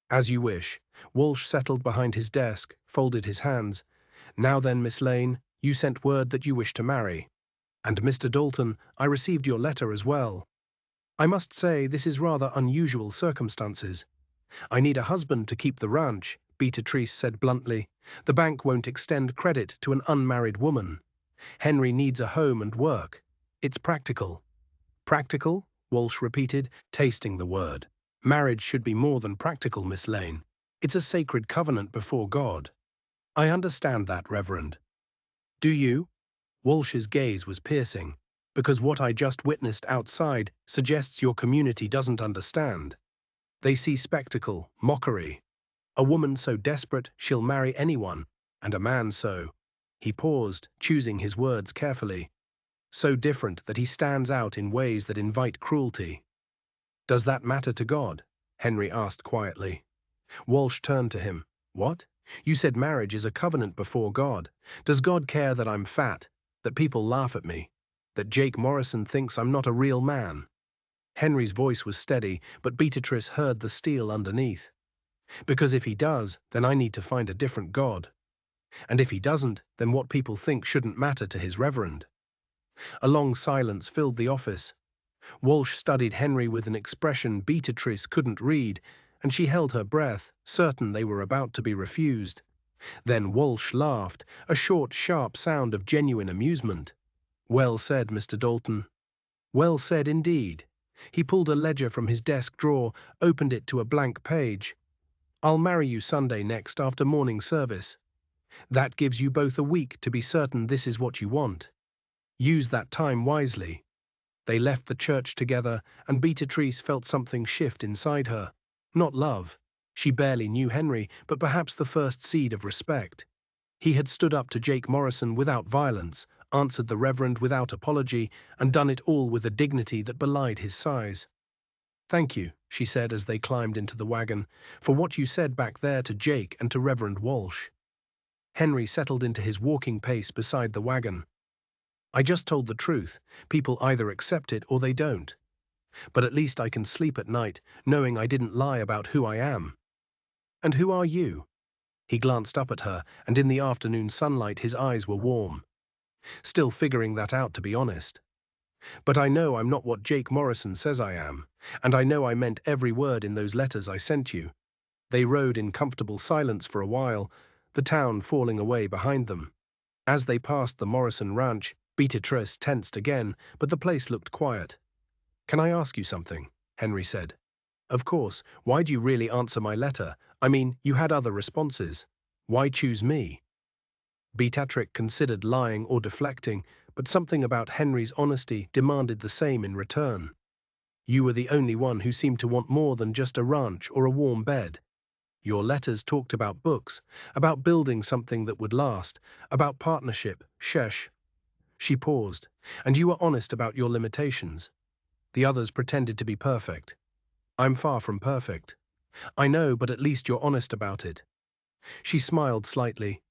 "As you wish." Walsh settled behind his desk, folded his hands. "Now then, Miss Lane, you sent word that you wish to marry. And Mr. Dalton, I received your letter as well. I must say this is rather unusual circumstances. I need a husband to keep the ranch," Beatrice said bluntly. "The bank won't extend credit to an unmarried woman. Henry needs a home and work. It's practical." "Practical?" Walsh repeated, tasting the word. "Marriage should be more than practical, Miss Lane. It's a sacred covenant before God." "I understand that, Reverend." "Do you?" Walsh's gaze was piercing. "Because what I just witnessed outside suggests your community doesn't understand." They see spectacle, mockery. A woman so desperate she'll marry anyone, and a man so. He paused, choosing his words carefully. So different that he stands out in ways that invite cruelty. Does that matter to God? Henry asked quietly. Walsh turned to him. What? You said marriage is a covenant before God. Does God care that I'm fat, that people laugh at me, that Jake Morrison thinks I'm not a real man? Henry's voice was steady, but Beatrice heard the steel underneath. Because if he does, then I need to find a different God. And if he doesn't, then what people think shouldn't matter to his reverend. A long silence filled the office. Walsh studied Henry with an expression Beatrice couldn't read, and she held her breath, certain they were about to be refused. Then Walsh laughed, a short, sharp sound of genuine amusement. Well said, Mr. Dalton. Well said indeed. He pulled a ledger from his desk drawer, opened it to a blank page. I'll marry you Sunday next after morning service. That gives you both a week to be certain this is what you want. Use that time wisely. They left the church together, and Beatrice felt something shift inside her. Not love. She barely knew Henry, but perhaps the first seed of respect. He had stood up to Jake Morrison without violence, answered the Reverend without apology, and done it all with a dignity that belied his size. Thank you, she said as they climbed into the wagon, for what you said back there to Jake and to Reverend Walsh. Henry settled into his walking pace beside the wagon. I just told the truth. People either accept it or they don't. But at least I can sleep at night, knowing I didn't lie about who I am. And who are you? He glanced up at her, and in the afternoon sunlight his eyes were warm. Still figuring that out, to be honest. But I know I'm not what Jake Morrison says I am, and I know I meant every word in those letters I sent you. They rode in comfortable silence for a while, the town falling away behind them. As they passed the Morrison ranch, Beatrice tensed again, but the place looked quiet. Can I ask you something? Henry said. Of course. Why'd you really answer my letter? I mean, you had other responses. Why choose me? Beatrice considered lying or deflecting, but something about Henry's honesty demanded the same in return. You were the only one who seemed to want more than just a ranch or a warm bed. Your letters talked about books, about building something that would last, about partnership, shesh. She paused, and you were honest about your limitations. The others pretended to be perfect. I'm far from perfect. I know, but at least you're honest about it. She smiled slightly.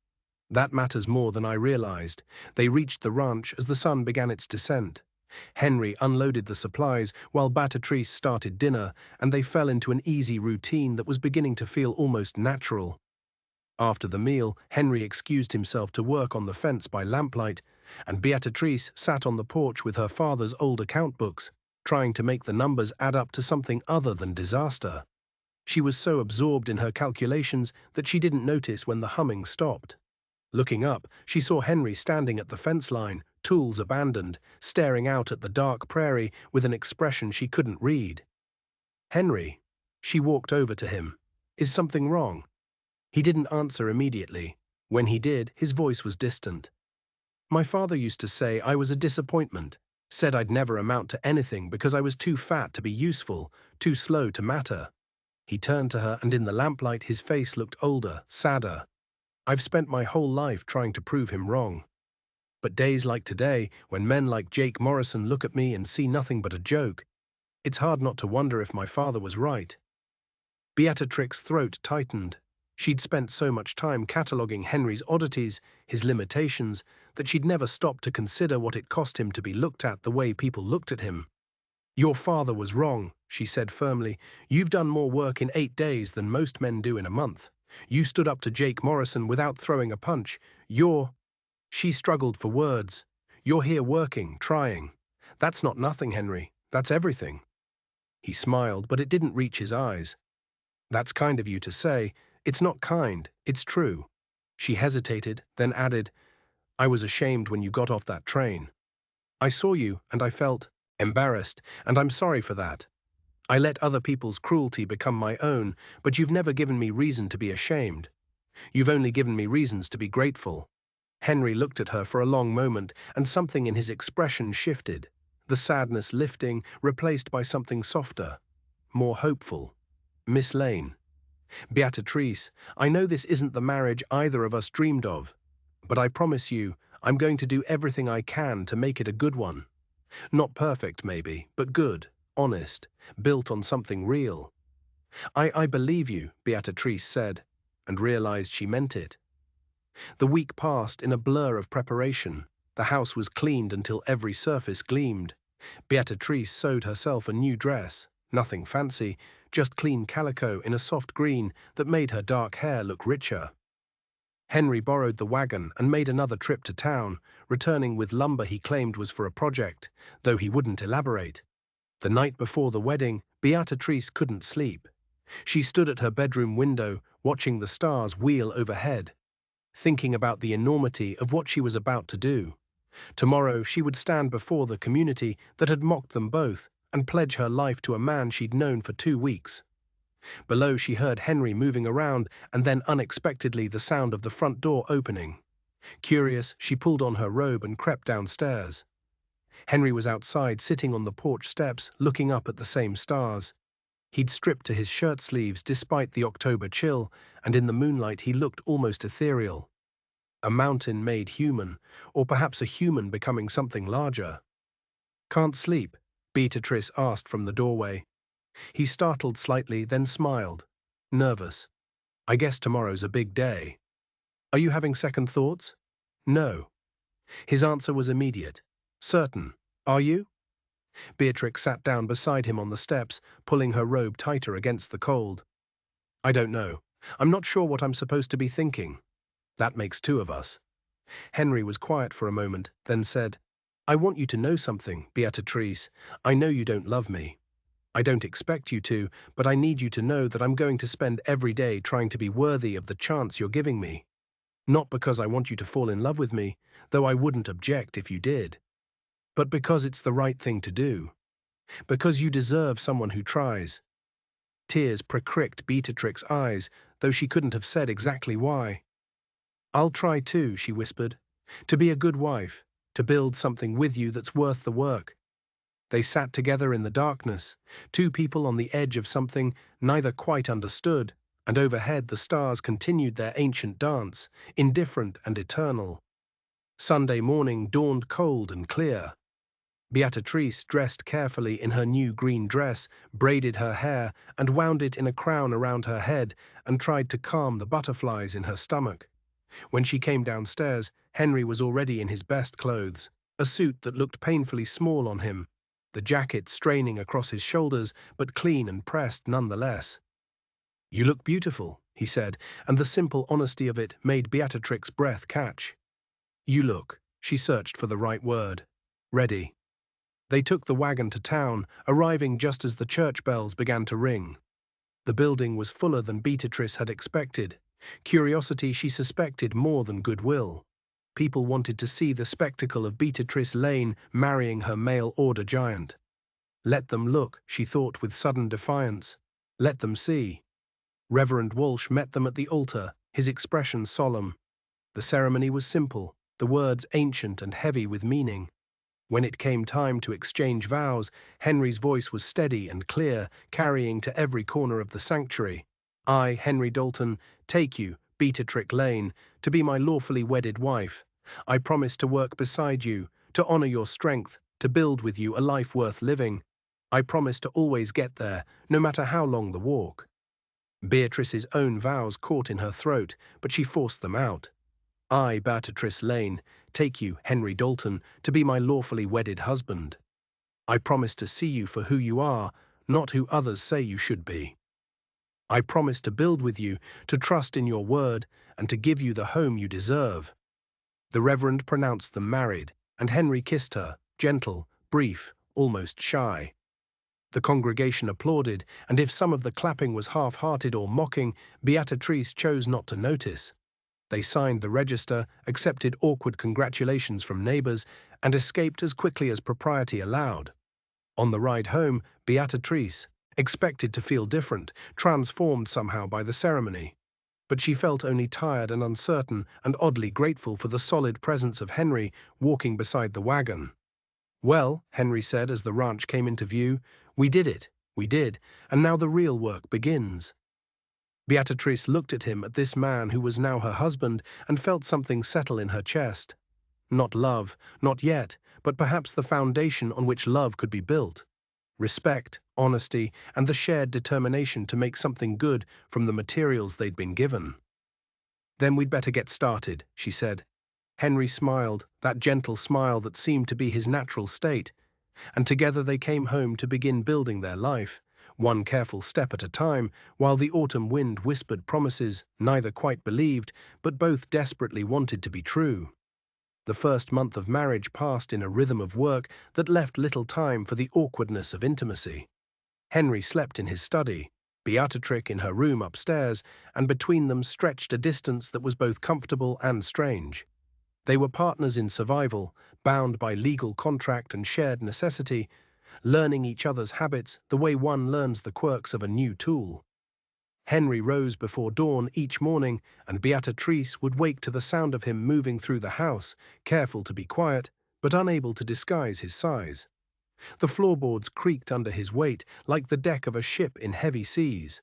That matters more than I realized. They reached the ranch as the sun began its descent. Henry unloaded the supplies while Beatrice started dinner, and they fell into an easy routine that was beginning to feel almost natural. After the meal, Henry excused himself to work on the fence by lamplight, and Beatrice sat on the porch with her father's old account books, trying to make the numbers add up to something other than disaster. She was so absorbed in her calculations that she didn't notice when the humming stopped. Looking up, she saw Henry standing at the fence line, tools abandoned, staring out at the dark prairie with an expression she couldn't read. Henry. She walked over to him. Is something wrong? He didn't answer immediately. When he did, his voice was distant. My father used to say I was a disappointment, said I'd never amount to anything because I was too fat to be useful, too slow to matter. He turned to her, and in the lamplight his face looked older, sadder. I've spent my whole life trying to prove him wrong. But days like today, when men like Jake Morrison look at me and see nothing but a joke, it's hard not to wonder if my father was right. Beatrix's throat tightened. She'd spent so much time cataloguing Henry's oddities, his limitations, that she'd never stopped to consider what it cost him to be looked at the way people looked at him. Your father was wrong, she said firmly. You've done more work in 8 days than most men do in a month. You stood up to Jake Morrison without throwing a punch. She struggled for words. You're here working, trying. That's not nothing, Henry. That's everything. He smiled, but it didn't reach his eyes. That's kind of you to say. It's not kind, it's true. She hesitated, then added, I was ashamed when you got off that train. I saw you, and I felt embarrassed, and I'm sorry for that. I let other people's cruelty become my own, but you've never given me reason to be ashamed. You've only given me reasons to be grateful. Henry looked at her for a long moment, and something in his expression shifted, the sadness lifting, replaced by something softer, more hopeful. Miss Lane. Beatrice, I know this isn't the marriage either of us dreamed of, but I promise you, I'm going to do everything I can to make it a good one. Not perfect, maybe, but good, honest, built on something real. I believe you, Beatrice said, and realized she meant it. The week passed in a blur of preparation. The house was cleaned until every surface gleamed. Beatrice sewed herself a new dress, nothing fancy, just clean calico in a soft green that made her dark hair look richer. Henry borrowed the wagon and made another trip to town, returning with lumber he claimed was for a project, though he wouldn't elaborate. The night before the wedding, Beatrice couldn't sleep. She stood at her bedroom window, watching the stars wheel overhead, thinking about the enormity of what she was about to do. Tomorrow she would stand before the community that had mocked them both and pledge her life to a man she'd known for 2 weeks. Below she heard Henry moving around and then unexpectedly the sound of the front door opening. Curious, she pulled on her robe and crept downstairs. Henry was outside sitting on the porch steps looking up at the same stars. He'd stripped to his shirt sleeves despite the October chill, and in the moonlight he looked almost ethereal. A mountain made human, or perhaps a human becoming something larger. "Can't sleep?" Beatrice asked from the doorway. He startled slightly, then smiled. "Nervous. I guess tomorrow's a big day." "Are you having second thoughts?" "No." His answer was immediate. "Certain. Are you?" Beatrix sat down beside him on the steps, pulling her robe tighter against the cold. "I don't know. I'm not sure what I'm supposed to be thinking. That makes 2 of us." Henry was quiet for a moment, then said, "I want you to know something, Beatrice. I know you don't love me. I don't expect you to, but I need you to know that I'm going to spend every day trying to be worthy of the chance you're giving me. Not because I want you to fall in love with me, though I wouldn't object if you did, but because it's the right thing to do. Because you deserve someone who tries." Tears pricked Beatrix's eyes, though she couldn't have said exactly why. "I'll try too," she whispered, "to be a good wife, to build something with you that's worth the work." They sat together in the darkness, 2 people on the edge of something neither quite understood, and overhead the stars continued their ancient dance, indifferent and eternal. Sunday morning dawned cold and clear. Beatrice, dressed carefully in her new green dress, braided her hair and wound it in a crown around her head and tried to calm the butterflies in her stomach. When she came downstairs, Henry was already in his best clothes, a suit that looked painfully small on him, the jacket straining across his shoulders, but clean and pressed nonetheless. "You look beautiful," he said, and the simple honesty of it made Beatrix's breath catch. "You look," she searched for the right word, "ready." They took the wagon to town, arriving just as the church bells began to ring. The building was fuller than Beatrice had expected. Curiosity she suspected more than goodwill. People wanted to see the spectacle of Beatrice Lane marrying her mail-order giant. Let them look, she thought with sudden defiance. Let them see. Reverend Walsh met them at the altar, his expression solemn. The ceremony was simple, the words ancient and heavy with meaning. When it came time to exchange vows, Henry's voice was steady and clear, carrying to every corner of the sanctuary. "I, Henry Dalton, take you, Beatrix Lane, to be my lawfully wedded wife. I promise to work beside you, to honor your strength, to build with you a life worth living. I promise to always get there, no matter how long the walk." Beatrice's own vows caught in her throat, but she forced them out. "I, Beatrice Lane, take you, Henry Dalton, to be my lawfully wedded husband. I promise to see you for who you are, not who others say you should be. I promise to build with you, to trust in your word, and to give you the home you deserve." The Reverend pronounced them married, and Henry kissed her, gentle, brief, almost shy. The congregation applauded, and if some of the clapping was half-hearted or mocking, Beatrice chose not to notice. They signed the register, accepted awkward congratulations from neighbors, and escaped as quickly as propriety allowed. On the ride home, Beatrice expected to feel different, transformed somehow by the ceremony. But she felt only tired and uncertain, and oddly grateful for the solid presence of Henry walking beside the wagon. "Well," Henry said as the ranch came into view, "we did it. We did, and now the real work begins. Beatrice looked at him, at this man who was now her husband, and felt something settle in her chest. Not love, not yet, but perhaps the foundation on which love could be built. Respect, honesty, and the shared determination to make something good from the materials they'd been given. "Then we'd better get started," she said. Henry smiled, that gentle smile that seemed to be his natural state, and together they came home to begin building their life, one careful step at a time, while the autumn wind whispered promises neither quite believed, but both desperately wanted to be true. The first month of marriage passed in a rhythm of work that left little time for the awkwardness of intimacy. Henry slept in his study, Beatrix in her room upstairs, and between them stretched a distance that was both comfortable and strange. They were partners in survival, bound by legal contract and shared necessity, learning each other's habits the way one learns the quirks of a new tool. Henry rose before dawn each morning, and Beatrice would wake to the sound of him moving through the house, careful to be quiet, but unable to disguise his size. The floorboards creaked under his weight like the deck of a ship in heavy seas.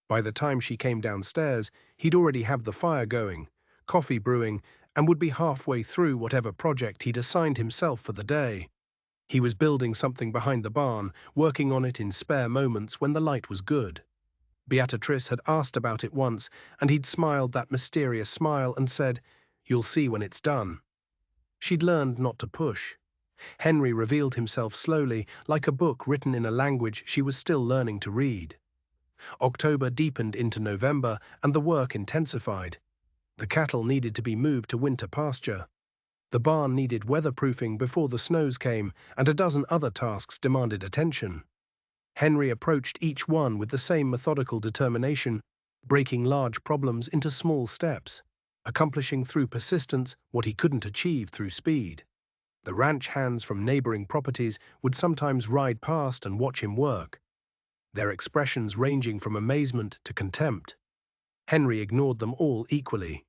By the time she came downstairs, he'd already have the fire going, coffee brewing, and would be halfway through whatever project he'd assigned himself for the day. He was building something behind the barn, working on it in spare moments when the light was good. Beatrice had asked about it once, and he'd smiled that mysterious smile and said, "You'll see when it's done." She'd learned not to push. Henry revealed himself slowly, like a book written in a language she was still learning to read. October deepened into November, and the work intensified. The cattle needed to be moved to winter pasture. The barn needed weatherproofing before the snows came, and a dozen other tasks demanded attention. Henry approached each one with the same methodical determination, breaking large problems into small steps, accomplishing through persistence what he couldn't achieve through speed. The ranch hands from neighboring properties would sometimes ride past and watch him work, their expressions ranging from amazement to contempt. Henry ignored them all equally.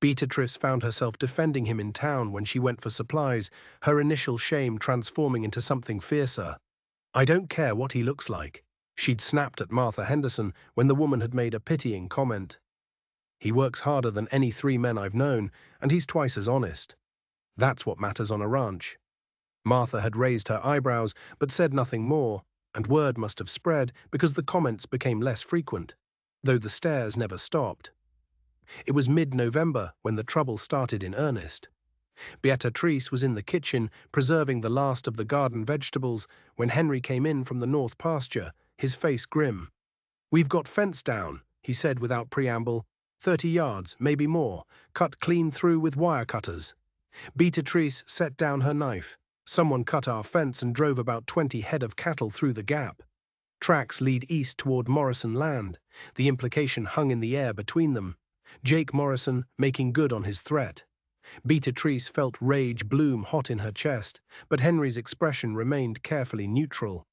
Beatrice found herself defending him in town when she went for supplies, her initial shame transforming into something fiercer. "I don't care what he looks like," she'd snapped at Martha Henderson when the woman had made a pitying comment. "He works harder than any 3 men I've known, and he's twice as honest. That's what matters on a ranch." Martha had raised her eyebrows but said nothing more, and word must have spread because the comments became less frequent, though the stares never stopped. It was mid-November when the trouble started in earnest. Beatrice was in the kitchen, preserving the last of the garden vegetables, when Henry came in from the north pasture, his face grim. "We've got fence down," he said without preamble. 30 yards, maybe more, cut clean through with wire cutters. Beatrice set down her knife. "Someone cut our fence and drove about 20 head of cattle through the gap. Tracks lead east toward Morrison land." The implication hung in the air between them. Jake Morrison making good on his threat. Beatrice felt rage bloom hot in her chest, but Henry's expression remained carefully neutral.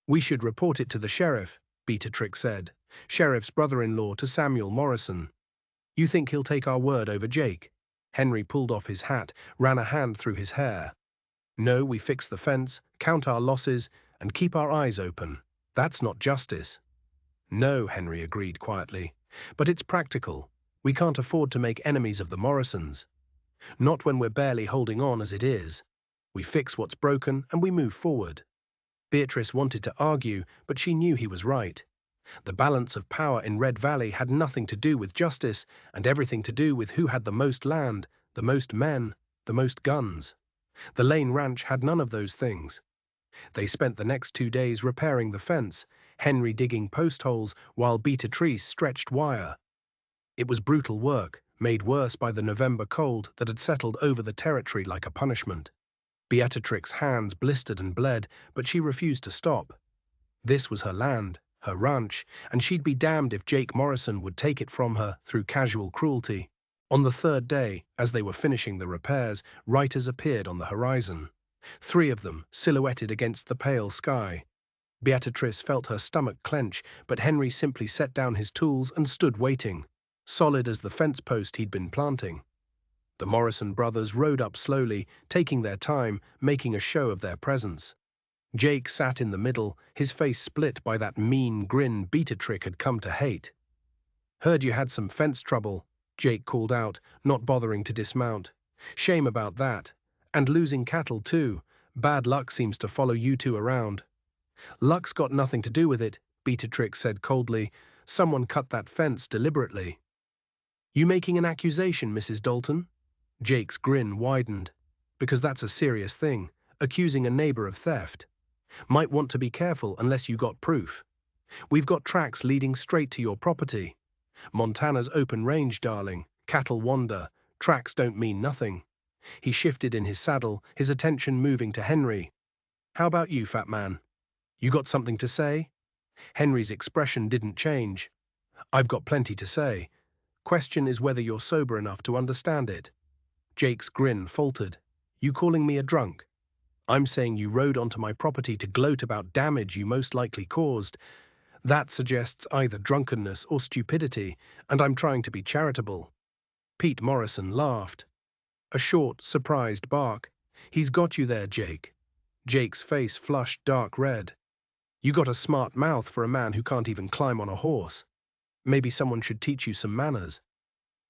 "We should report it to the sheriff," Beatrix said. "Sheriff's brother-in-law to Samuel Morrison." "You think he'll take our word over Jake?" Henry pulled off his hat, ran a hand through his hair. "No, we fix the fence, count our losses, and keep our eyes open. That's not justice." "No," Henry agreed quietly, "but it's practical. We can't afford to make enemies of the Morrisons. Not when we're barely holding on as it is. We fix what's broken and we move forward." Beatrice wanted to argue, but she knew he was right. The balance of power in Red Valley had nothing to do with justice and everything to do with who had the most land, the most men, the most guns. The Lane Ranch had none of those things. They spent the next 2 days repairing the fence, Henry digging post holes while Beatrice stretched wire. It was brutal work, made worse by the November cold that had settled over the territory like a punishment. Beatrix's hands blistered and bled, but she refused to stop. This was her land, her ranch, and she'd be damned if Jake Morrison would take it from her through casual cruelty. On the third day, as they were finishing the repairs, righters appeared on the horizon. 3 of them, silhouetted against the pale sky. Beatrice felt her stomach clench, but Henry simply set down his tools and stood waiting, solid as the fence post he'd been planting. The Morrison brothers rode up slowly, taking their time, making a show of their presence. Jake sat in the middle, his face split by that mean grin Beatrice had come to hate. "Heard you had some fence trouble," Jake called out, not bothering to dismount. "Shame about that. And losing cattle too. Bad luck seems to follow you two around." "Luck's got nothing to do with it," Beatrix said coldly. "Someone cut that fence deliberately." "You making an accusation, Mrs. Dalton?" Jake's grin widened. "Because that's a serious thing, accusing a neighbor of theft. Might want to be careful unless you got proof. We've got tracks leading straight to your property. Montana's open range, darling. Cattle wander. Tracks don't mean nothing." He shifted in his saddle, his attention moving to Henry. "How about you, fat man? You got something to say?" Henry's expression didn't change. "I've got plenty to say. Question is whether you're sober enough to understand it." Jake's grin faltered. "You calling me a drunk? I'm saying you rode onto my property to gloat about damage you most likely caused. That suggests either drunkenness or stupidity, and I'm trying to be charitable." Pete Morrison laughed. A short, surprised bark. "He's got you there, Jake." Jake's face flushed dark red. "You got a smart mouth for a man who can't even climb on a horse. Maybe someone should teach you some manners."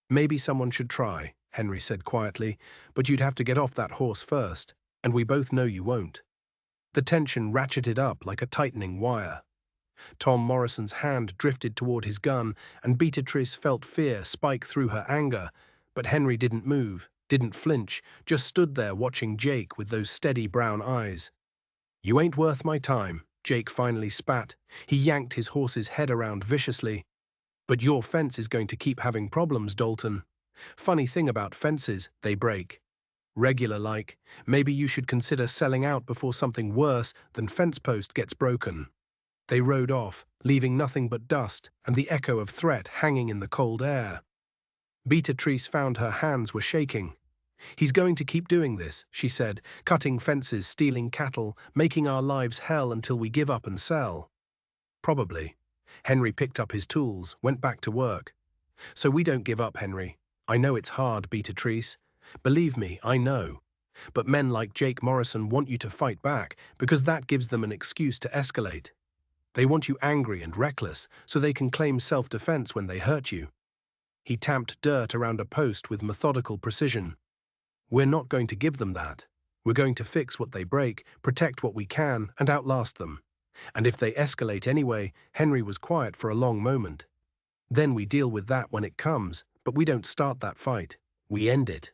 "Maybe someone should try," Henry said quietly, "but you'd have to get off that horse first, and we both know you won't." The tension ratcheted up like a tightening wire. Tom Morrison's hand drifted toward his gun, and Beatrice felt fear spike through her anger, but Henry didn't move, didn't flinch, just stood there watching Jake with those steady brown eyes. "You ain't worth my time," Jake finally spat. He yanked his horse's head around viciously. "But your fence is going to keep having problems, Dalton. Funny thing about fences, they break. Regular like. Maybe you should consider selling out before something worse than fence post gets broken." They rode off, leaving nothing but dust and the echo of threat hanging in the cold air. Beatrice found her hands were shaking. "He's going to keep doing this," she said, "cutting fences, stealing cattle, making our lives hell until we give up and sell." "Probably." Henry picked up his tools, went back to work. "So we don't give up, Henry. I know it's hard, Beatrice. Believe me, I know. But men like Jake Morrison want you to fight back because that gives them an excuse to escalate. They want you angry and reckless so they can claim self-defense when they hurt you." He tamped dirt around a post with methodical precision. "We're not going to give them that. We're going to fix what they break, protect what we can, and outlast them. And if they escalate anyway," Henry was quiet for a long moment, "then we deal with that when it comes, but we don't start that fight. We end it."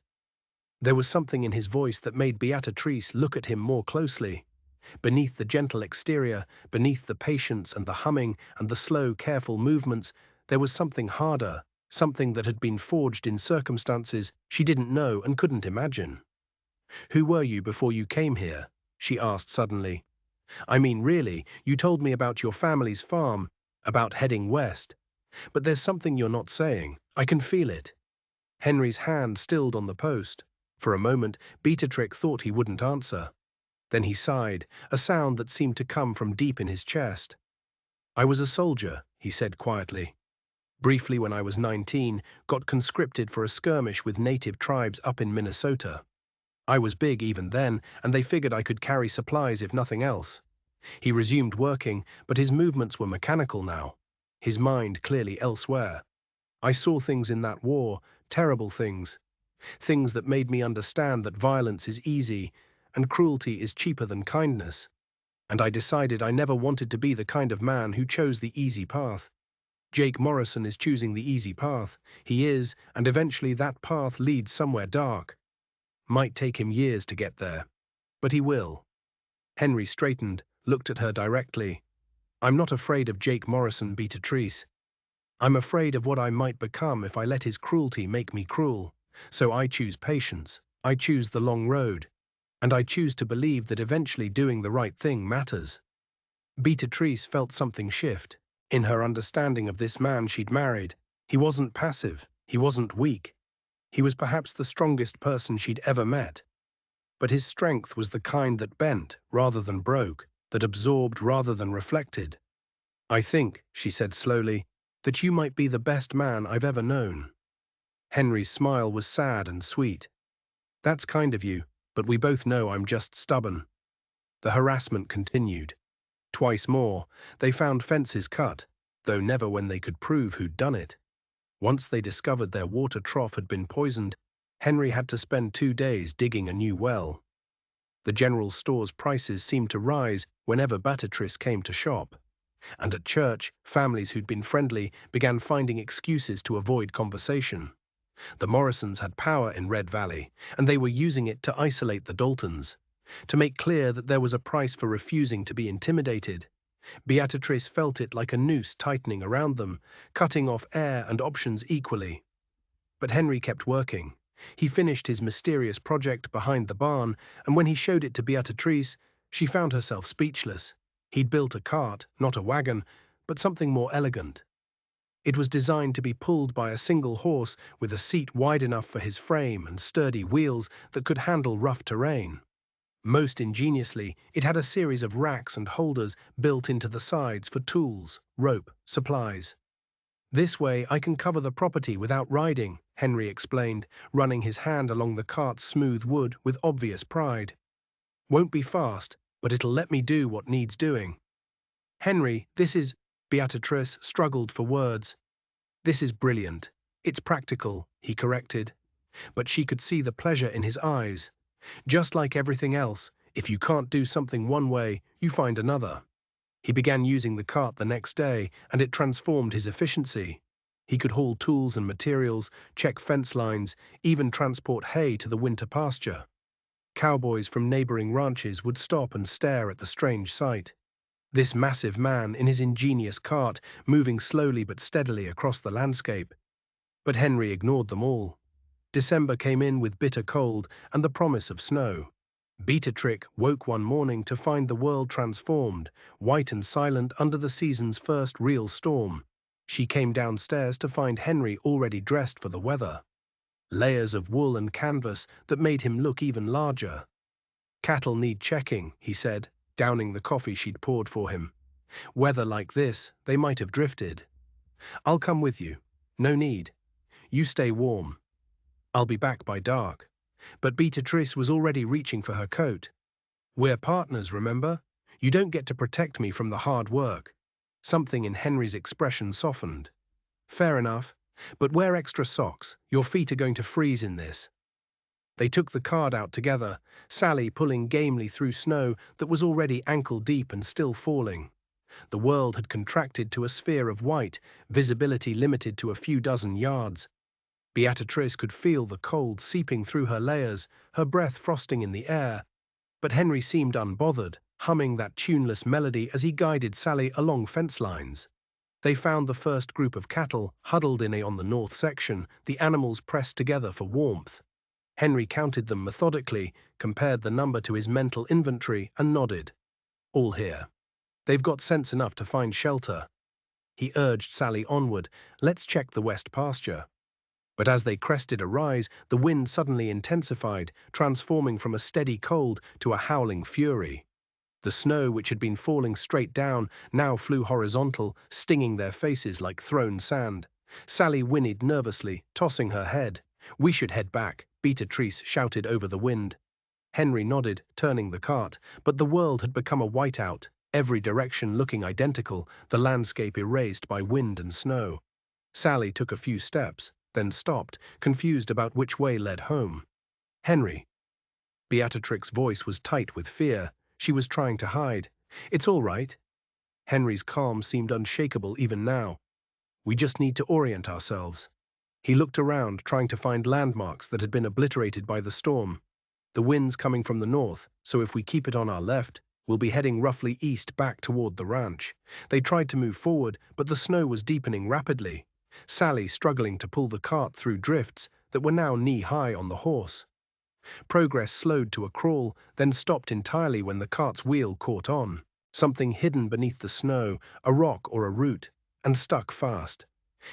There was something in his voice that made Beatrice look at him more closely. Beneath the gentle exterior, beneath the patience and the humming and the slow, careful movements, there was something harder, something that had been forged in circumstances she didn't know and couldn't imagine. "Who were you before you came here?" she asked suddenly. "I mean, really, you told me about your family's farm, about heading west. But there's something you're not saying. I can feel it." Henry's hand stilled on the post. For a moment, Beatrix thought he wouldn't answer. Then he sighed, a sound that seemed to come from deep in his chest. "I was a soldier," he said quietly. "Briefly when I was 19, got conscripted for a skirmish with native tribes up in Minnesota. I was big even then, and they figured I could carry supplies if nothing else." He resumed working, but his movements were mechanical now, his mind clearly elsewhere. "I saw things in that war, terrible things. Things that made me understand that violence is easy and cruelty is cheaper than kindness. And I decided I never wanted to be the kind of man who chose the easy path. Jake Morrison is choosing the easy path. He is, and eventually that path leads somewhere dark. Might take him years to get there, but he will." Henry straightened, looked at her directly. "I'm not afraid of Jake Morrison, Beatrice. I'm afraid of what I might become if I let his cruelty make me cruel. So I choose patience. I choose the long road. And I choose to believe that eventually doing the right thing matters." Beatrice felt something shift in her understanding of this man she'd married. He wasn't passive. He wasn't weak. He was perhaps the strongest person she'd ever met. But his strength was the kind that bent rather than broke, that absorbed rather than reflected. "I think," she said slowly, "that you might be the best man I've ever known." Henry's smile was sad and sweet. "That's kind of you, but we both know I'm just stubborn." The harassment continued. Twice more, they found fences cut, though never when they could prove who'd done it. Once they discovered their water trough had been poisoned, Henry had to spend 2 days digging a new well. The general store's prices seemed to rise whenever Beatrice came to shop. And at church, families who'd been friendly began finding excuses to avoid conversation. The Morrisons had power in Red Valley, and they were using it to isolate the Daltons. To make clear that there was a price for refusing to be intimidated, Beatrice felt it like a noose tightening around them, cutting off air and options equally. But Henry kept working. He finished his mysterious project behind the barn, and when he showed it to Beatrice, she found herself speechless. He'd built a cart, not a wagon, but something more elegant. It was designed to be pulled by a single horse with a seat wide enough for his frame and sturdy wheels that could handle rough terrain. Most ingeniously, it had a series of racks and holders built into the sides for tools, rope, supplies. "This way I can cover the property without riding," Henry explained, running his hand along the cart's smooth wood with obvious pride. "Won't be fast, but it'll let me do what needs doing." "Henry, this is—" Beatrice struggled for words. "This is brilliant. It's practical," he corrected. But she could see the pleasure in his eyes. Just like everything else, if you can't do something one way, you find another. He began using the cart the next day, and it transformed his efficiency. He could haul tools and materials, check fence lines, even transport hay to the winter pasture. Cowboys from neighboring ranches would stop and stare at the strange sight. This massive man in his ingenious cart, moving slowly but steadily across the landscape. But Henry ignored them all. December came in with bitter cold and the promise of snow. Beatrix woke one morning to find the world transformed, white and silent under the season's first real storm. She came downstairs to find Henry already dressed for the weather. Layers of wool and canvas that made him look even larger. "Cattle need checking," he said, downing the coffee she'd poured for him. "Weather like this, they might have drifted. I'll come with you. No need. You stay warm. I'll be back by dark." But Beatrice was already reaching for her coat. "We're partners, remember? You don't get to protect me from the hard work." Something in Henry's expression softened. "Fair enough, but wear extra socks. Your feet are going to freeze in this." They took the cart out together, Sally pulling gamely through snow that was already ankle-deep and still falling. The world had contracted to a sphere of white, visibility limited to a few dozen yards. Beatrice could feel the cold seeping through her layers, her breath frosting in the air. But Henry seemed unbothered, humming that tuneless melody as he guided Sally along fence lines. They found the first group of cattle huddled on the north section, the animals pressed together for warmth. Henry counted them methodically, compared the number to his mental inventory, and nodded. "All here. They've got sense enough to find shelter." He urged Sally onward. "Let's check the west pasture." But as they crested a rise, the wind suddenly intensified, transforming from a steady cold to a howling fury. The snow, which had been falling straight down, now flew horizontal, stinging their faces like thrown sand. Sally whinnied nervously, tossing her head. "We should head back," Beatrice shouted over the wind. Henry nodded, turning the cart, but the world had become a whiteout, every direction looking identical, the landscape erased by wind and snow. Sally took a few steps, then stopped, confused about which way led home. "Henry." Beatrix's voice was tight with fear. She was trying to hide. "It's all right." Henry's calm seemed unshakable even now. "We just need to orient ourselves." He looked around, trying to find landmarks that had been obliterated by the storm. "The wind's coming from the north, so if we keep it on our left, we'll be heading roughly east back toward the ranch." They tried to move forward, but the snow was deepening rapidly. Sally struggling to pull the cart through drifts that were now knee-high on the horse. Progress slowed to a crawl, then stopped entirely when the cart's wheel caught on. Something hidden beneath the snow, a rock or a root, and stuck fast.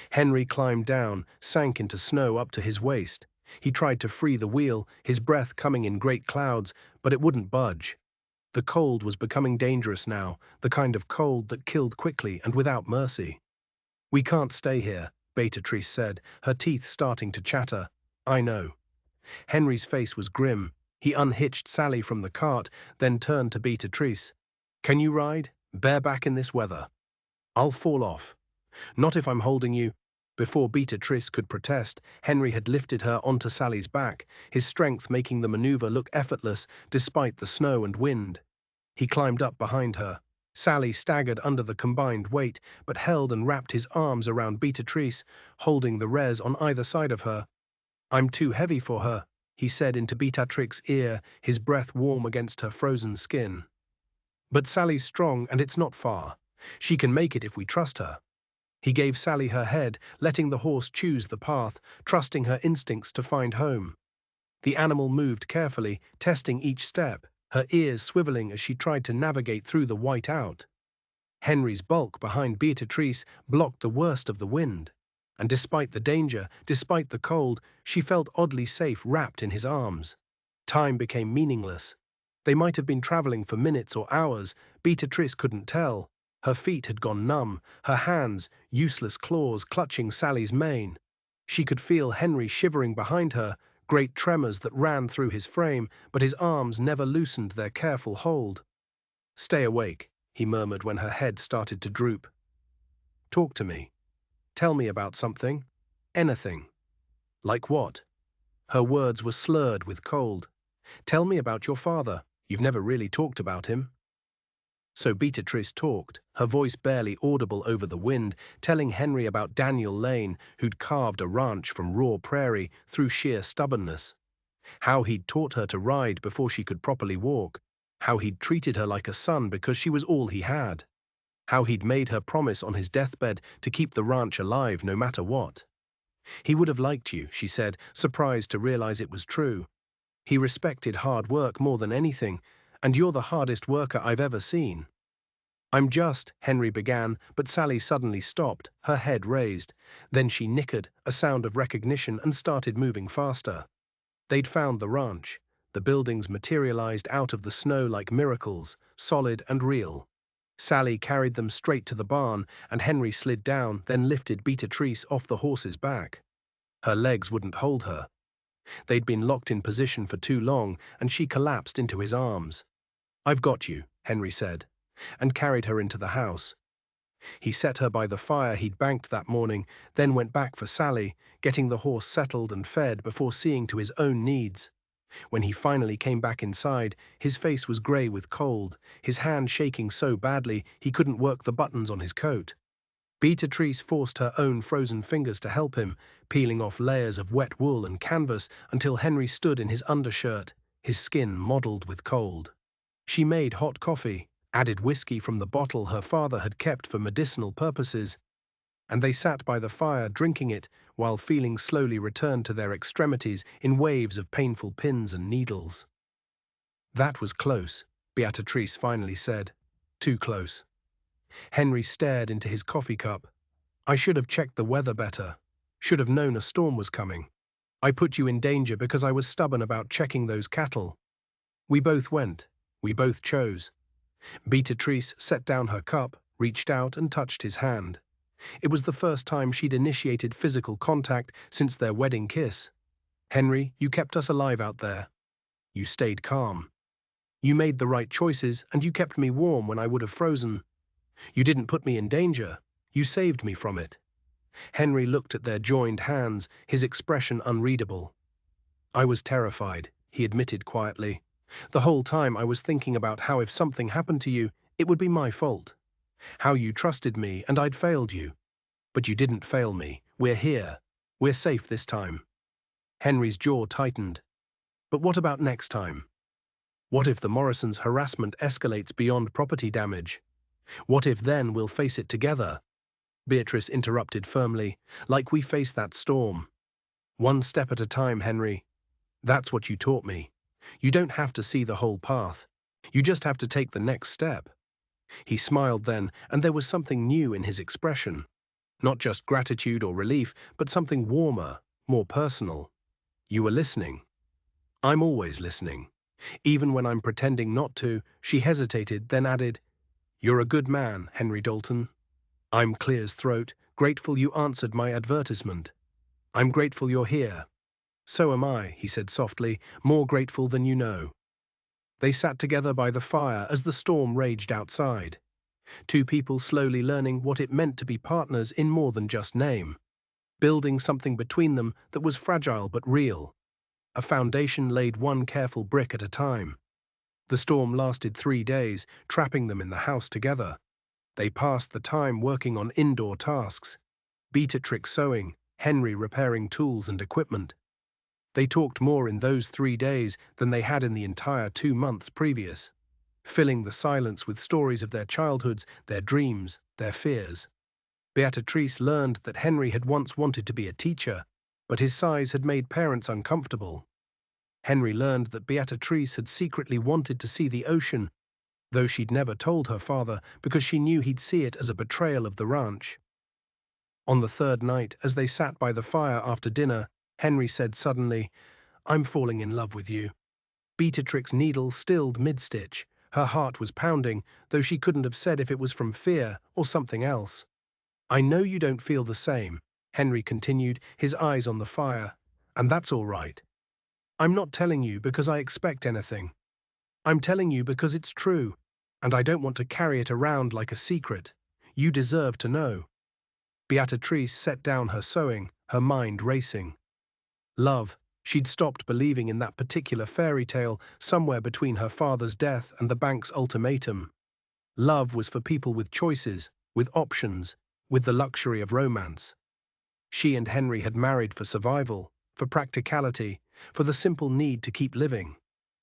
Henry climbed down, sank into snow up to his waist. He tried to free the wheel, his breath coming in great clouds, but it wouldn't budge. The cold was becoming dangerous now, the kind of cold that killed quickly and without mercy. "We can't stay here," Beatrice said, her teeth starting to chatter. "I know." Henry's face was grim. He unhitched Sally from the cart, then turned to Beatrice. "Can you ride, bareback in this weather?" "I'll fall off." "Not if I'm holding you." Before Beatrice could protest, Henry had lifted her onto Sally's back, his strength making the maneuver look effortless despite the snow and wind. He climbed up behind her. Sally staggered under the combined weight, but held and wrapped his arms around Beatrice, holding the res on either side of her. "I'm too heavy for her," he said into Beatrix's ear, his breath warm against her frozen skin. "But Sally's strong and it's not far. She can make it if we trust her." He gave Sally her head, letting the horse choose the path, trusting her instincts to find home. The animal moved carefully, testing each step, her ears swiveling as she tried to navigate through the white out. Henry's bulk behind Beatrice blocked the worst of the wind, and despite the danger, despite the cold, she felt oddly safe wrapped in his arms. Time became meaningless. They might have been traveling for minutes or hours, Beatrice couldn't tell. Her feet had gone numb, her hands, useless claws clutching Sally's mane. She could feel Henry shivering behind her, great tremors that ran through his frame, but his arms never loosened their careful hold. "Stay awake," he murmured when her head started to droop. "Talk to me. Tell me about something. Anything." "Like what?" Her words were slurred with cold. "Tell me about your father. You've never really talked about him." So Beatrice talked, her voice barely audible over the wind, telling Henry about Daniel Lane, who'd carved a ranch from raw prairie through sheer stubbornness. How he'd taught her to ride before she could properly walk. How he'd treated her like a son because she was all he had. How he'd made her promise on his deathbed to keep the ranch alive no matter what. "He would have liked you," she said, surprised to realize it was true. "He respected hard work more than anything, and you're the hardest worker I've ever seen." Henry began, but Sally suddenly stopped, her head raised. Then she nickered, a sound of recognition, and started moving faster. They'd found the ranch. The buildings materialized out of the snow like miracles, solid and real. Sally carried them straight to the barn, and Henry slid down, then lifted Beatrice off the horse's back. Her legs wouldn't hold her. They'd been locked in position for too long, and she collapsed into his arms. "I've got you," Henry said, and carried her into the house. He set her by the fire he'd banked that morning, then went back for Sally, getting the horse settled and fed before seeing to his own needs. When he finally came back inside, his face was grey with cold, his hand shaking so badly he couldn't work the buttons on his coat. Beatrice forced her own frozen fingers to help him, peeling off layers of wet wool and canvas until Henry stood in his undershirt, his skin mottled with cold. She made hot coffee, added whiskey from the bottle her father had kept for medicinal purposes, and they sat by the fire drinking it while feelings slowly returned to their extremities in waves of painful pins and needles. "That was close," Beatrice finally said. "Too close." Henry stared into his coffee cup. "I should have checked the weather better. Should have known a storm was coming. I put you in danger because I was stubborn about checking those cattle. We both went. We both chose." Beatrice set down her cup, reached out and touched his hand. It was the first time she'd initiated physical contact since their wedding kiss. "Henry, you kept us alive out there. You stayed calm. You made the right choices, and you kept me warm when I would have frozen. You didn't put me in danger. You saved me from it." Henry looked at their joined hands, his expression unreadable. "I was terrified," he admitted quietly. "The whole time I was thinking about how if something happened to you, it would be my fault. How you trusted me and I'd failed you. But you didn't fail me. We're here. We're safe this time." Henry's jaw tightened. "But what about next time? What if the Morrisons' harassment escalates beyond property damage? What if then we'll face it together?" Beatrice interrupted firmly, "Like we faced that storm. One step at a time, Henry. That's what you taught me. You don't have to see the whole path. You just have to take the next step." He smiled then, and there was something new in his expression. Not just gratitude or relief, but something warmer, more personal. "You were listening." "I'm always listening. Even when I'm pretending not to." She hesitated, then added, "You're a good man, Henry Dalton." "I'm clear's throat, grateful you answered my advertisement. I'm grateful you're here." So am I, he said softly, more grateful than you know. They sat together by the fire as the storm raged outside. Two people slowly learning what it meant to be partners in more than just name. Building something between them that was fragile but real. A foundation laid one careful brick at a time. The storm lasted 3 days, trapping them in the house together. They passed the time working on indoor tasks. Beatrix sewing, Henry repairing tools and equipment. They talked more in those 3 days than they had in the entire 2 months previous, filling the silence with stories of their childhoods, their dreams, their fears. Beatrice learned that Henry had once wanted to be a teacher, but his size had made parents uncomfortable. Henry learned that Beatrice had secretly wanted to see the ocean, though she'd never told her father because she knew he'd see it as a betrayal of the ranch. On the third night, as they sat by the fire after dinner, Henry said suddenly, "I'm falling in love with you." Beatrix's needle stilled mid-stitch. Her heart was pounding, though she couldn't have said if it was from fear or something else. "I know you don't feel the same," Henry continued, his eyes on the fire, "and that's all right. I'm not telling you because I expect anything. I'm telling you because it's true, and I don't want to carry it around like a secret. You deserve to know." Beatrice set down her sewing, her mind racing. Love. She'd stopped believing in that particular fairy tale somewhere between her father's death and the bank's ultimatum. Love was for people with choices, with options, with the luxury of romance. She and Henry had married for survival, for practicality, for the simple need to keep living.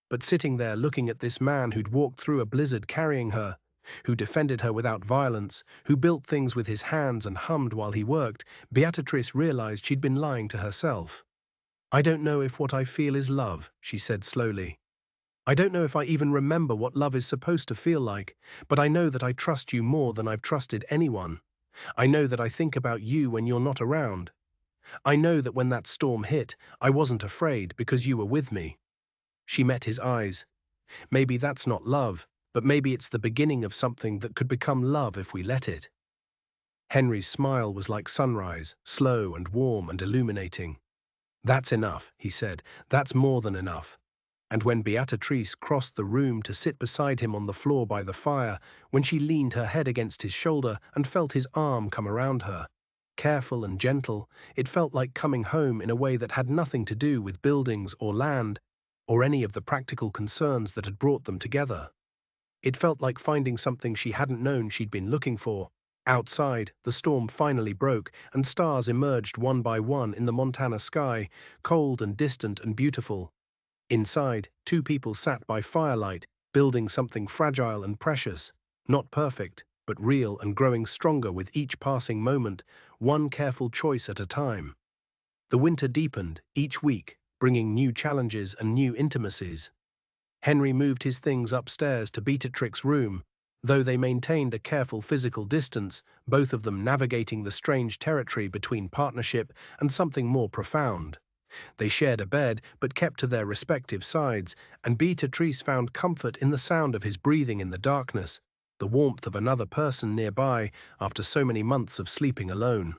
But sitting there looking at this man who'd walked through a blizzard carrying her, who defended her without violence, who built things with his hands and hummed while he worked, Beatrice realized she'd been lying to herself. "I don't know if what I feel is love," she said slowly. "I don't know if I even remember what love is supposed to feel like, but I know that I trust you more than I've trusted anyone. I know that I think about you when you're not around. I know that when that storm hit, I wasn't afraid because you were with me." She met his eyes. "Maybe that's not love, but maybe it's the beginning of something that could become love if we let it." Henry's smile was like sunrise, slow and warm and illuminating. "That's enough," he said. "That's more than enough." And when Beatrice crossed the room to sit beside him on the floor by the fire, when she leaned her head against his shoulder and felt his arm come around her, careful and gentle, it felt like coming home in a way that had nothing to do with buildings or land, or any of the practical concerns that had brought them together. It felt like finding something she hadn't known she'd been looking for. Outside, the storm finally broke, and stars emerged one by one in the Montana sky, cold and distant and beautiful. Inside, two people sat by firelight, building something fragile and precious, not perfect, but real and growing stronger with each passing moment, one careful choice at a time. The winter deepened, each week, bringing new challenges and new intimacies. Henry moved his things upstairs to Beatrix's room, though they maintained a careful physical distance, both of them navigating the strange territory between partnership and something more profound. They shared a bed, but kept to their respective sides, and Beatrice found comfort in the sound of his breathing in the darkness, the warmth of another person nearby after so many months of sleeping alone.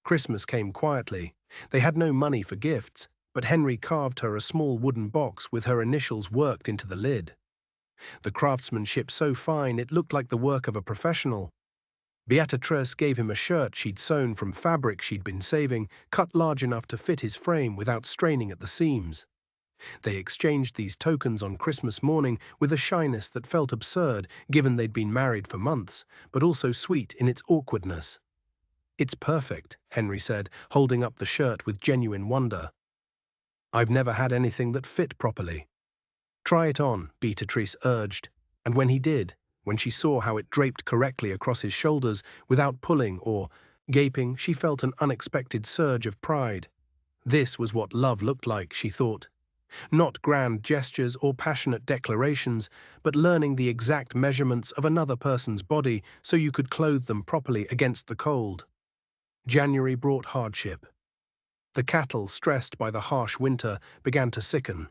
Christmas came quietly. They had no money for gifts, but Henry carved her a small wooden box with her initials worked into the lid. The craftsmanship so fine it looked like the work of a professional. Beatrice gave him a shirt she'd sewn from fabric she'd been saving, cut large enough to fit his frame without straining at the seams. They exchanged these tokens on Christmas morning with a shyness that felt absurd, given they'd been married for months, but also sweet in its awkwardness. "It's perfect," Henry said, holding up the shirt with genuine wonder. "I've never had anything that fit properly." "Try it on," Beatrice urged, and when he did, when she saw how it draped correctly across his shoulders without pulling or gaping, she felt an unexpected surge of pride. This was what love looked like, she thought. Not grand gestures or passionate declarations, but learning the exact measurements of another person's body so you could clothe them properly against the cold. January brought hardship. The cattle, stressed by the harsh winter, began to sicken.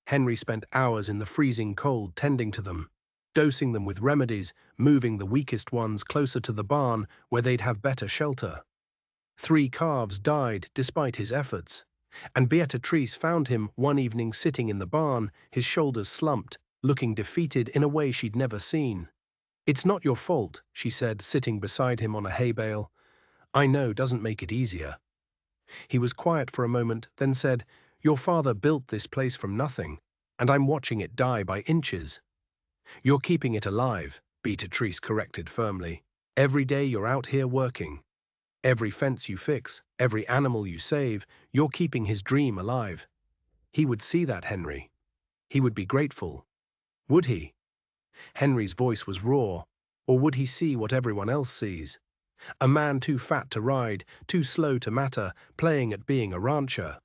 Henry spent hours in the freezing cold tending to them, dosing them with remedies, moving the weakest ones closer to the barn where they'd have better shelter. 3 calves died despite his efforts. And Beatrice found him one evening sitting in the barn, his shoulders slumped, looking defeated in a way she'd never seen. "It's not your fault," she said, sitting beside him on a hay bale. "I know doesn't make it easier." He was quiet for a moment, then said, "Your father built this place from nothing, and I'm watching it die by inches." "You're keeping it alive," Beatrice corrected firmly. "Every day you're out here working. Every fence you fix, every animal you save, you're keeping his dream alive. He would see that, Henry. He would be grateful. Would he?" Henry's voice was raw. Or would he see what everyone else sees? A man too fat to ride, too slow to matter, playing at being a rancher.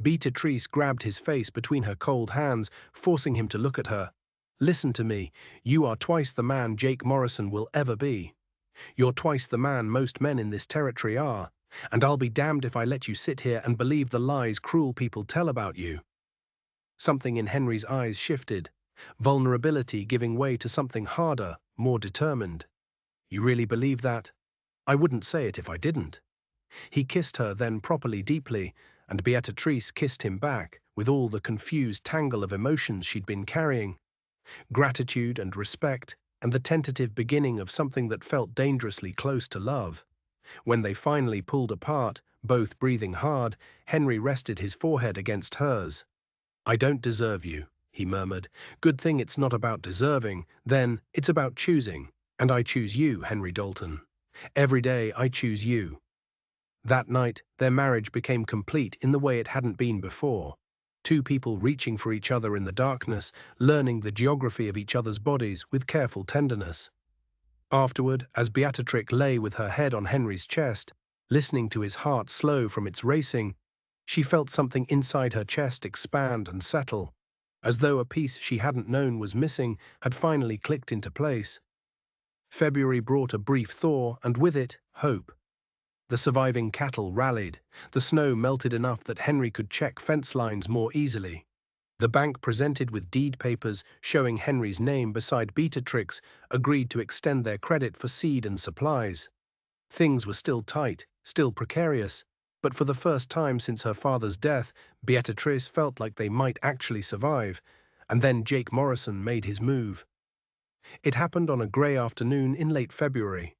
Beatrice grabbed his face between her cold hands, forcing him to look at her. "Listen to me. You are twice the man Jake Morrison will ever be. You're twice the man most men in this territory are, and I'll be damned if I let you sit here and believe the lies cruel people tell about you." Something in Henry's eyes shifted, vulnerability giving way to something harder, more determined. "You really believe that? I wouldn't say it if I didn't." He kissed her then properly deeply, and Beatrice kissed him back, with all the confused tangle of emotions she'd been carrying. Gratitude and respect, and the tentative beginning of something that felt dangerously close to love. When they finally pulled apart, both breathing hard, Henry rested his forehead against hers. "I don't deserve you," he murmured. "Good thing it's not about deserving, then it's about choosing. And I choose you, Henry Dalton. Every day I choose you." That night, their marriage became complete in the way it hadn't been before. Two people reaching for each other in the darkness, learning the geography of each other's bodies with careful tenderness. Afterward, as Beatrix lay with her head on Henry's chest, listening to his heart slow from its racing, she felt something inside her chest expand and settle, as though a piece she hadn't known was missing had finally clicked into place. February brought a brief thaw, and with it, hope. The surviving cattle rallied. The snow melted enough that Henry could check fence lines more easily. The bank presented with deed papers showing Henry's name beside Beatrix agreed to extend their credit for seed and supplies. Things were still tight, still precarious, but for the first time since her father's death, Beatrice felt like they might actually survive. And then Jake Morrison made his move. It happened on a grey afternoon in late February.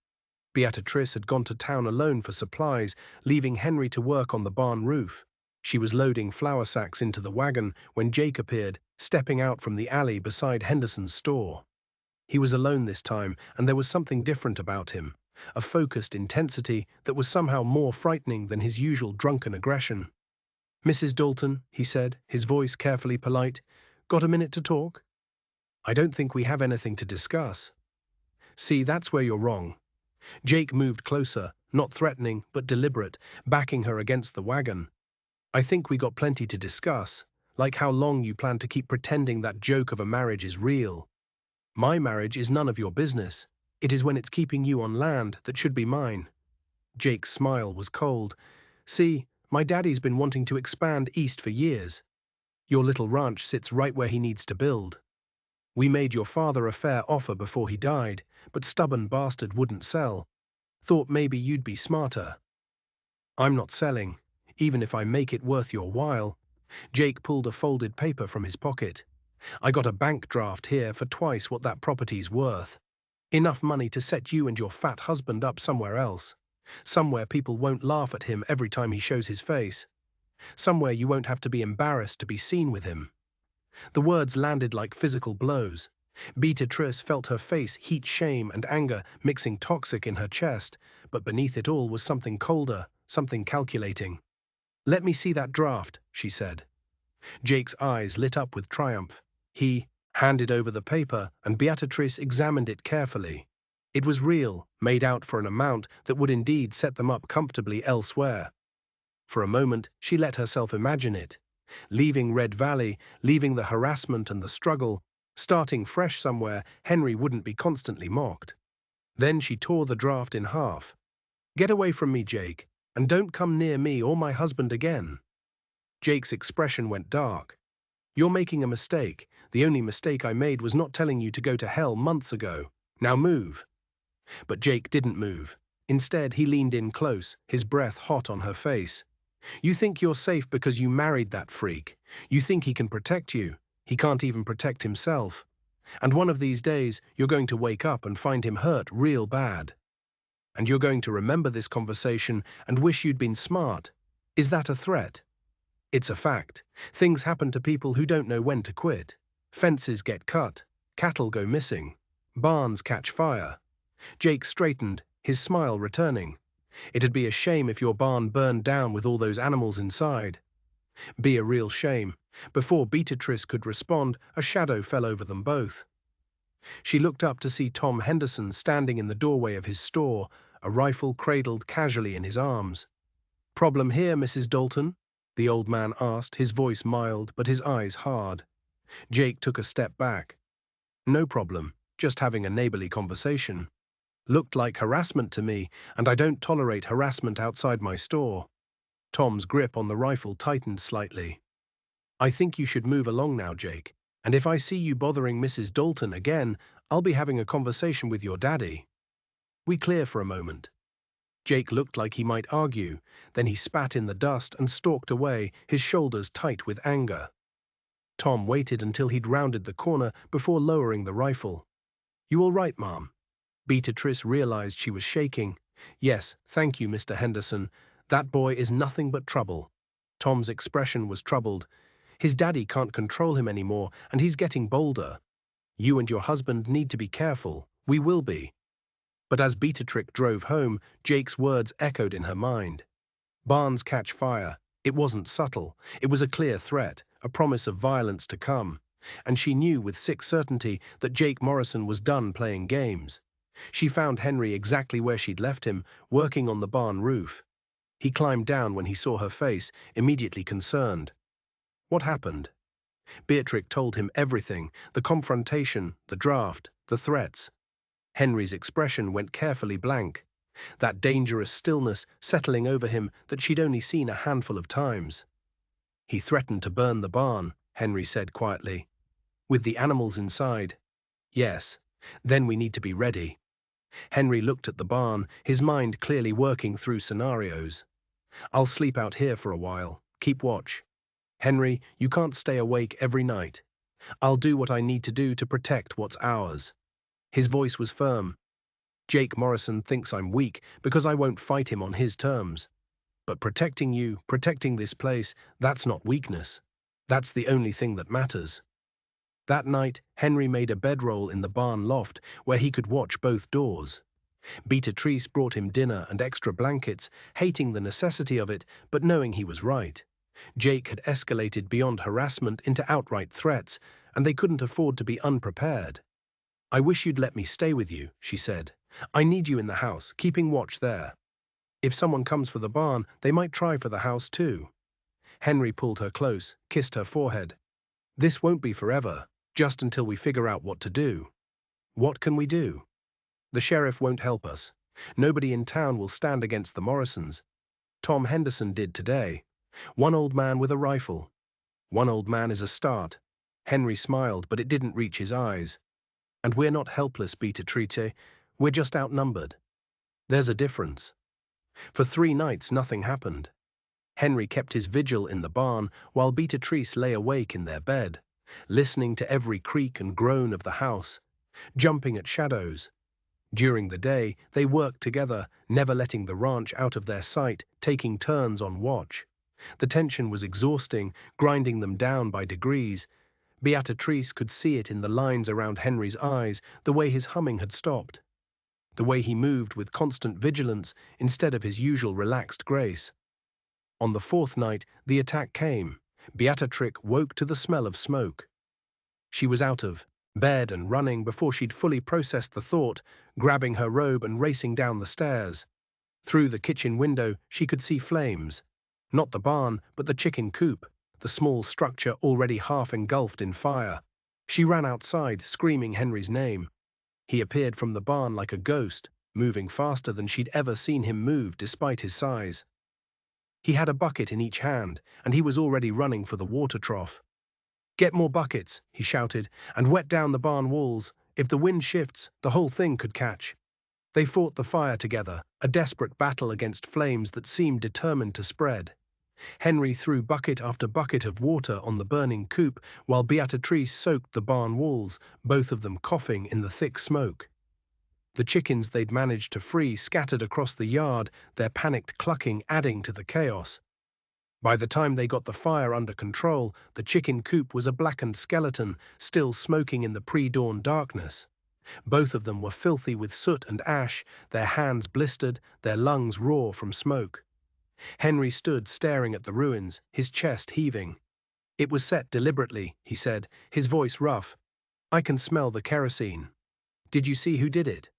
Beatrice had gone to town alone for supplies, leaving Henry to work on the barn roof. She was loading flour sacks into the wagon when Jake appeared, stepping out from the alley beside Henderson's store. He was alone this time, and there was something different about him, a focused intensity that was somehow more frightening than his usual drunken aggression. "Mrs. Dalton," he said, his voice carefully polite, "got a minute to talk?" "I don't think we have anything to discuss." "See, that's where you're wrong." Jake moved closer, not threatening, but deliberate, backing her against the wagon. "I think we got plenty to discuss, like how long you plan to keep pretending that joke of a marriage is real. My marriage is none of your business. It is when it's keeping you on land that should be mine." Jake's smile was cold. "See, my daddy's been wanting to expand east for years. Your little ranch sits right where he needs to build. We made your father a fair offer before he died, but stubborn bastard wouldn't sell. Thought maybe you'd be smarter." "I'm not selling, even if I make it worth your while." Jake pulled a folded paper from his pocket. "I got a bank draft here for twice what that property's worth. Enough money to set you and your fat husband up somewhere else. Somewhere people won't laugh at him every time he shows his face. Somewhere you won't have to be embarrassed to be seen with him." The words landed like physical blows. Beatrice felt her face heat shame and anger mixing toxic in her chest, but beneath it all was something colder, something calculating. "Let me see that draft," she said. Jake's eyes lit up with triumph. He handed over the paper, and Beatrice examined it carefully. It was real, made out for an amount that would indeed set them up comfortably elsewhere. For a moment, she let herself imagine it. Leaving Red Valley, leaving the harassment and the struggle, starting fresh somewhere Henry wouldn't be constantly mocked. Then she tore the draft in half. "Get away from me, Jake, and don't come near me or my husband again." Jake's expression went dark. "You're making a mistake. The only mistake I made was not telling you to go to hell months ago. Now move." But Jake didn't move. Instead, he leaned in close, his breath hot on her face. You think you're safe because you married that freak. You think he can protect you. He can't even protect himself. And one of these days, you're going to wake up and find him hurt real bad. And you're going to remember this conversation and wish you'd been smart. Is that a threat? It's a fact. Things happen to people who don't know when to quit. Fences get cut. Cattle go missing. Barns catch fire. Jake straightened, his smile returning. It'd be a shame if your barn burned down with all those animals inside. Be a real shame. Before Beatrice could respond, a shadow fell over them both. She looked up to see Tom Henderson standing in the doorway of his store, a rifle cradled casually in his arms. "Problem here, Mrs. Dalton?" the old man asked, his voice mild but his eyes hard. Jake took a step back. "No problem, just having a neighborly conversation. Looked like harassment to me, and I don't tolerate harassment outside my store." Tom's grip on the rifle tightened slightly. "I think you should move along now, Jake, and if I see you bothering Mrs. Dalton again, I'll be having a conversation with your daddy." We clear for a moment. Jake looked like he might argue, then he spat in the dust and stalked away, his shoulders tight with anger. Tom waited until he'd rounded the corner before lowering the rifle. "You all right, Mom?" Beatrice realized she was shaking. "Yes, thank you, Mr. Henderson. That boy is nothing but trouble." Tom's expression was troubled. His daddy can't control him anymore, and he's getting bolder. "You and your husband need to be careful. We will be." But as Beatrix drove home, Jake's words echoed in her mind. Barns catch fire. It wasn't subtle. It was a clear threat, a promise of violence to come. And she knew with sick certainty that Jake Morrison was done playing games. She found Henry exactly where she'd left him, working on the barn roof. He climbed down when he saw her face, immediately concerned. "What happened?" Beatrix told him everything, the confrontation, the draft, the threats. Henry's expression went carefully blank, that dangerous stillness settling over him that she'd only seen a handful of times. "He threatened to burn the barn," Henry said quietly. "With the animals inside." "Yes. Then we need to be ready." Henry looked at the barn, his mind clearly working through scenarios. "I'll sleep out here for a while. Keep watch. Henry, you can't stay awake every night. I'll do what I need to do to protect what's ours." His voice was firm. "Jake Morrison thinks I'm weak because I won't fight him on his terms. But protecting you, protecting this place, that's not weakness. That's the only thing that matters." That night, Henry made a bedroll in the barn loft where he could watch both doors. Beatrice brought him dinner and extra blankets, hating the necessity of it, but knowing he was right. Jake had escalated beyond harassment into outright threats, and they couldn't afford to be unprepared. "I wish you'd let me stay with you," she said. "I need you in the house, keeping watch there. If someone comes for the barn, they might try for the house too." Henry pulled her close, kissed her forehead. "This won't be forever, just until we figure out what to do." "What can we do?" "The sheriff won't help us. Nobody in town will stand against the Morrisons. Tom Henderson did today. One old man with a rifle. One old man is a start." Henry smiled, but it didn't reach his eyes. "And we're not helpless, Beatrice. We're just outnumbered. There's a difference." For 3 nights, nothing happened. Henry kept his vigil in the barn while Beatrice lay awake in their bed, listening to every creak and groan of the house, jumping at shadows. During the day, they worked together, never letting the ranch out of their sight, taking turns on watch. The tension was exhausting, grinding them down by degrees. Beatrice could see it in the lines around Henry's eyes, the way his humming had stopped, the way he moved with constant vigilance instead of his usual relaxed grace. On the 4th night, the attack came. Beatrix woke to the smell of smoke. She was out of bed and running before she'd fully processed the thought, grabbing her robe and racing down the stairs. Through the kitchen window, she could see flames. Not the barn, but the chicken coop, the small structure already half engulfed in fire. She ran outside, screaming Henry's name. He appeared from the barn like a ghost, moving faster than she'd ever seen him move despite his size. He had a bucket in each hand, and he was already running for the water trough. "Get more buckets," he shouted, "and wet down the barn walls. If the wind shifts, the whole thing could catch." They fought the fire together, a desperate battle against flames that seemed determined to spread. Henry threw bucket after bucket of water on the burning coop, while Beatrice soaked the barn walls, both of them coughing in the thick smoke. The chickens they'd managed to free scattered across the yard, their panicked clucking adding to the chaos. By the time they got the fire under control, the chicken coop was a blackened skeleton, still smoking in the pre-dawn darkness. Both of them were filthy with soot and ash, their hands blistered, their lungs raw from smoke. Henry stood staring at the ruins, his chest heaving. "It was set deliberately," he said, his voice rough. "I can smell the kerosene. Did you see who did it?"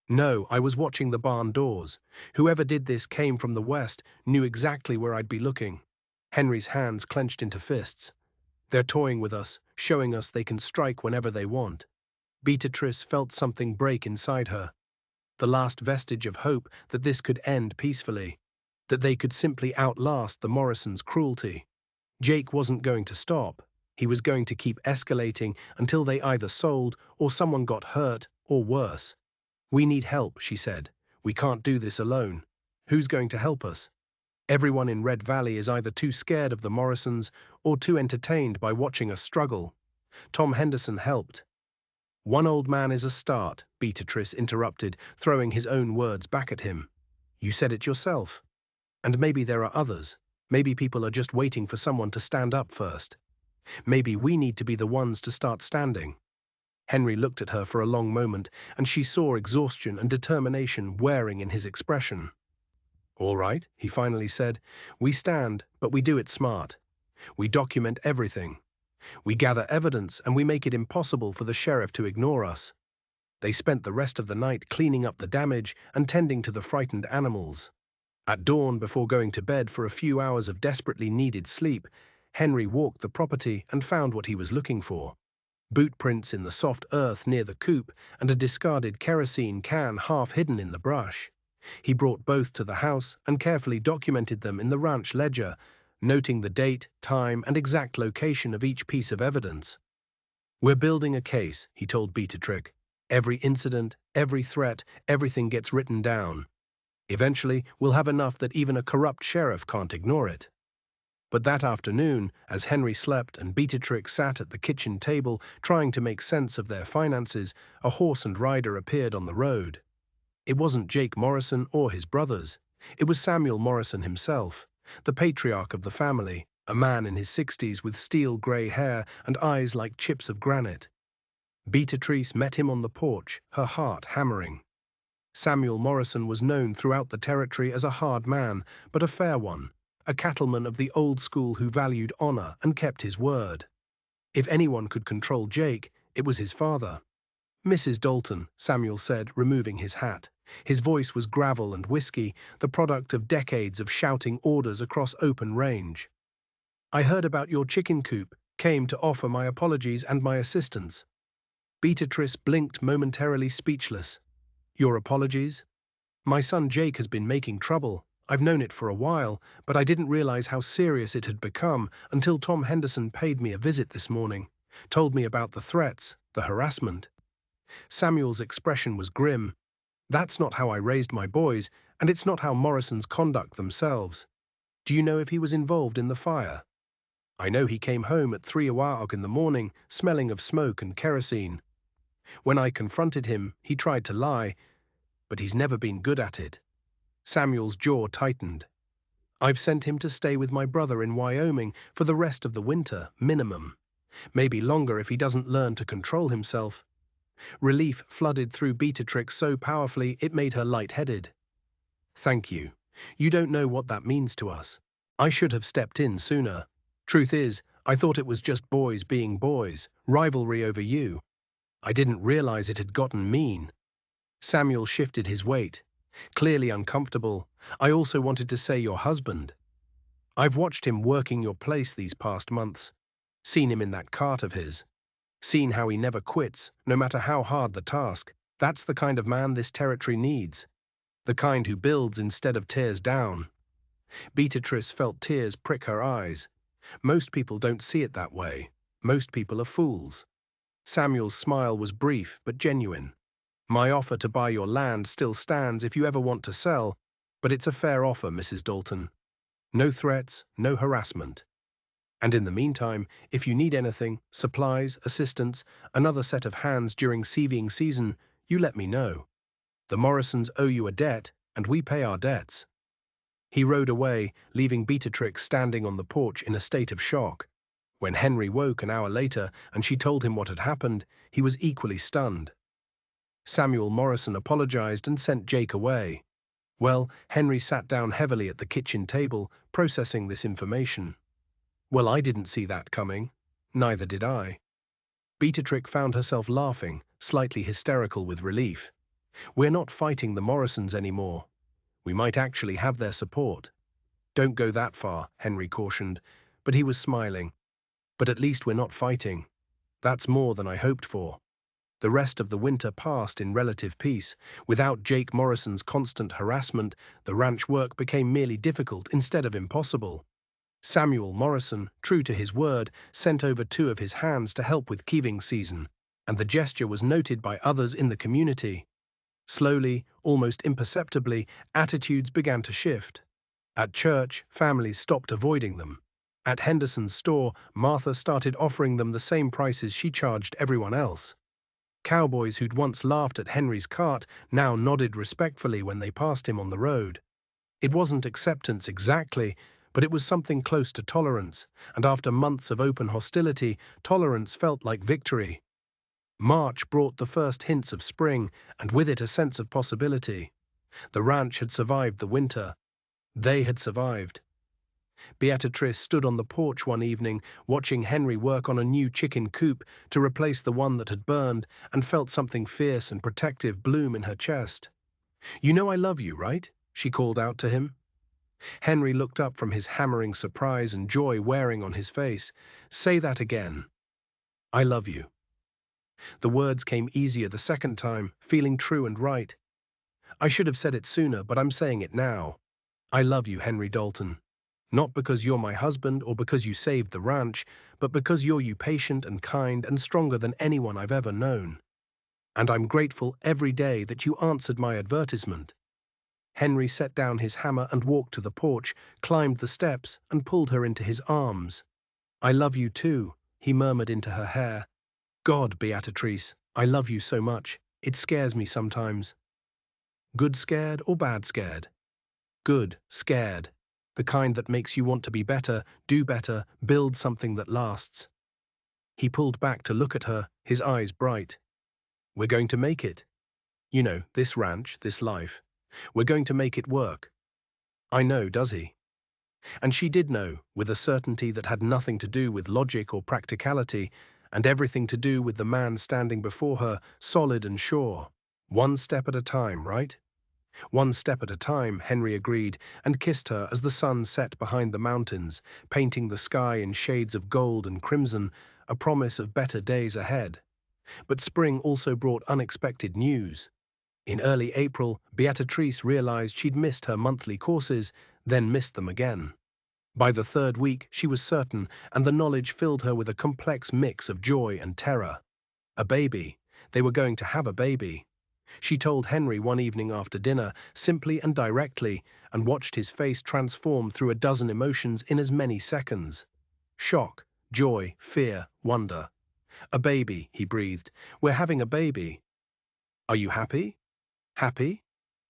"No, I was watching the barn doors. Whoever did this came from the west, knew exactly where I'd be looking." Henry's hands clenched into fists. "They're toying with us, showing us they can strike whenever they want." Beatrice felt something break inside her. The last vestige of hope that this could end peacefully, that they could simply outlast the Morrisons' cruelty. Jake wasn't going to stop. He was going to keep escalating until they either sold or someone got hurt or worse. "We need help," she said. "We can't do this alone. Who's going to help us?" Everyone in Red Valley is either too scared of the Morrisons or too entertained by watching us struggle. Tom Henderson helped. "One old man is a start," Beatrice interrupted, throwing his own words back at him. "You said it yourself. And maybe there are others. Maybe people are just waiting for someone to stand up first. Maybe we need to be the ones to start standing." Henry looked at her for a long moment, and she saw exhaustion and determination wearing in his expression. "All right," he finally said. "We stand, but we do it smart. We document everything. We gather evidence, and we make it impossible for the sheriff to ignore us." They spent the rest of the night cleaning up the damage and tending to the frightened animals. At dawn, before going to bed for a few hours of desperately needed sleep, Henry walked the property and found what he was looking for. Boot prints in the soft earth near the coop and a discarded kerosene can half hidden in the brush. He brought both to the house and carefully documented them in the ranch ledger, noting the date, time, and exact location of each piece of evidence. "We're building a case," he told Beatrice. "Every incident, every threat, everything gets written down. Eventually, we'll have enough that even a corrupt sheriff can't ignore it." But that afternoon, as Henry slept and Beatrix sat at the kitchen table trying to make sense of their finances, a horse and rider appeared on the road. It wasn't Jake Morrison or his brothers. It was Samuel Morrison himself, the patriarch of the family, a man in his 60s with steel-gray hair and eyes like chips of granite. Beatrice met him on the porch, her heart hammering. Samuel Morrison was known throughout the territory as a hard man, but a fair one, a cattleman of the old school who valued honor and kept his word. If anyone could control Jake, it was his father. "Mrs. Dalton," Samuel said, removing his hat. His voice was gravel and whiskey, the product of decades of shouting orders across open range. "I heard about your chicken coop, came to offer my apologies and my assistance." Beatrice blinked, momentarily speechless. "Your apologies? My son Jake has been making trouble. I've known it for a while, but I didn't realize how serious it had become until Tom Henderson paid me a visit this morning, told me about the threats, the harassment." Samuel's expression was grim. "That's not how I raised my boys, and it's not how Morrisons conduct themselves. Do you know if he was involved in the fire?" "I know he came home at 3 o'clock in the morning, smelling of smoke and kerosene. When I confronted him, he tried to lie, but he's never been good at it." Samuel's jaw tightened. "I've sent him to stay with my brother in Wyoming for the rest of the winter, minimum. Maybe longer if he doesn't learn to control himself." Relief flooded through Beatrix so powerfully it made her lightheaded. "Thank you. You don't know what that means to us. I should have stepped in sooner. Truth is, I thought it was just boys being boys, rivalry over you. I didn't realize it had gotten mean." Samuel shifted his weight, clearly uncomfortable. "I also wanted to say your husband. I've watched him working your place these past months, seen him in that cart of his, seen how he never quits, no matter how hard the task. That's the kind of man this territory needs, the kind who builds instead of tears down." Beatrice felt tears prick her eyes. Most people don't see it that way. Most people are fools. Samuel's smile was brief but genuine. "My offer to buy your land still stands if you ever want to sell, but it's a fair offer, Mrs. Dalton. No threats, no harassment. And in the meantime, if you need anything, supplies, assistance, another set of hands during sieving season, you let me know. The Morrisons owe you a debt, and we pay our debts. He rode away, leaving Beatrix standing on the porch in a state of shock. When Henry woke an hour later and she told him what had happened, he was equally stunned. Samuel Morrison apologized and sent Jake away. Well, Henry sat down heavily at the kitchen table, processing this information. Well, I didn't see that coming. Neither did I. Beatrix found herself laughing, slightly hysterical with relief. We're not fighting the Morrisons anymore. We might actually have their support. Don't go that far, Henry cautioned, but he was smiling. But at least we're not fighting. That's more than I hoped for. The rest of the winter passed in relative peace. Without Jake Morrison's constant harassment, the ranch work became merely difficult instead of impossible. Samuel Morrison, true to his word, sent over 2 of his hands to help with sieving season, and the gesture was noted by others in the community. Slowly, almost imperceptibly, attitudes began to shift. At church, families stopped avoiding them. At Henderson's store, Martha started offering them the same prices she charged everyone else. Cowboys who'd once laughed at Henry's cart now nodded respectfully when they passed him on the road. It wasn't acceptance exactly, but it was something close to tolerance, and after months of open hostility, tolerance felt like victory. March brought the first hints of spring, and with it a sense of possibility. The ranch had survived the winter. They had survived. Beatrice stood on the porch one evening, watching Henry work on a new chicken coop to replace the one that had burned, and felt something fierce and protective bloom in her chest. "You know I love you, right?" she called out to him. Henry looked up from his hammering surprise and joy wearing on his face. "Say that again." "I love you." The words came easier the second time, feeling true and right. "I should have said it sooner, but I'm saying it now. I love you, Henry Dalton. Not because you're my husband or because you saved the ranch, but because you're patient and kind and stronger than anyone I've ever known. And I'm grateful every day that you answered my advertisement." Henry set down his hammer and walked to the porch, climbed the steps, and pulled her into his arms. "I love you too," he murmured into her hair. "God, Beatrice, I love you so much. It scares me sometimes." Good scared or bad scared? Good scared. The kind that makes you want to be better, do better, build something that lasts. He pulled back to look at her, his eyes bright. "We're going to make it. You know, this ranch, this life. We're going to make it work." "I know, does he?" And she did know, with a certainty that had nothing to do with logic or practicality, and everything to do with the man standing before her, solid and sure. One step at a time, right? "One step at a time," Henry agreed, and kissed her as the sun set behind the mountains, painting the sky in shades of gold and crimson, a promise of better days ahead. But spring also brought unexpected news. In early April, Beatrice realized she'd missed her monthly courses, then missed them again. By the 3rd week, she was certain, and the knowledge filled her with a complex mix of joy and terror. A baby. They were going to have a baby. She told Henry one evening after dinner, simply and directly, and watched his face transform through a dozen emotions in as many seconds. Shock, joy, fear, wonder. "A baby," he breathed. "We're having a baby." "Are you happy?" "Happy?"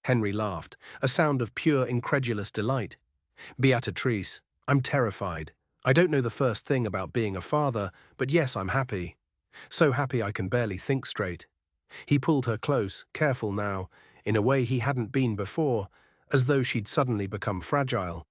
Henry laughed, a sound of pure incredulous delight. "Beatrice, I'm terrified. I don't know the first thing about being a father, but yes, I'm happy. So happy I can barely think straight." He pulled her close, careful now, in a way he hadn't been before, as though she'd suddenly become fragile.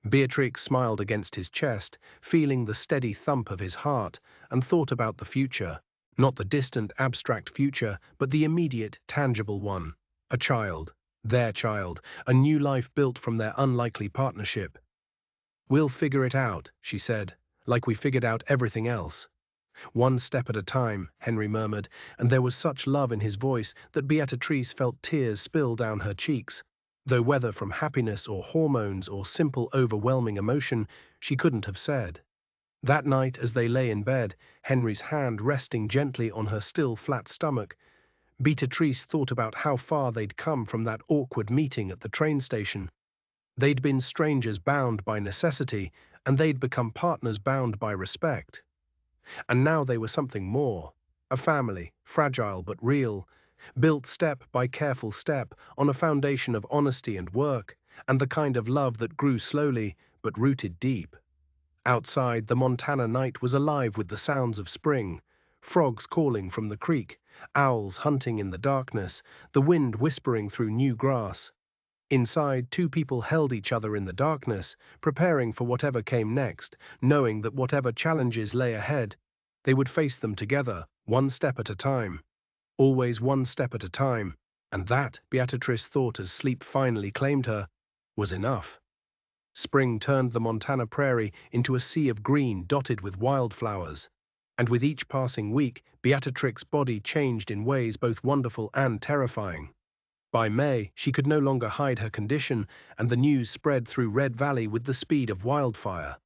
Beatrix smiled against his chest, feeling the steady thump of his heart, and thought about the future. Not the distant, abstract future, but the immediate, tangible one. A child. Their child. A new life built from their unlikely partnership. "We'll figure it out," she said, "like we figured out everything else." "One step at a time," Henry murmured, and there was such love in his voice that Beatrice felt tears spill down her cheeks, though whether from happiness or hormones or simple overwhelming emotion, she couldn't have said. That night, as they lay in bed, Henry's hand resting gently on her still flat stomach, Beatrice thought about how far they'd come from that awkward meeting at the train station. They'd been strangers bound by necessity, and they'd become partners bound by respect. And now they were something more. A family, fragile but real, built step by careful step on a foundation of honesty and work, and the kind of love that grew slowly but rooted deep. Outside, the Montana night was alive with the sounds of spring, frogs calling from the creek, owls hunting in the darkness, the wind whispering through new grass. Inside, two people held each other in the darkness, preparing for whatever came next, knowing that whatever challenges lay ahead, they would face them together, one step at a time. Always one step at a time, and that, Beatrice thought as sleep finally claimed her, was enough. Spring turned the Montana prairie into a sea of green dotted with wildflowers, and with each passing week, Beatrix's body changed in ways both wonderful and terrifying. By May, she could no longer hide her condition, and the news spread through Red Valley with the speed of wildfire.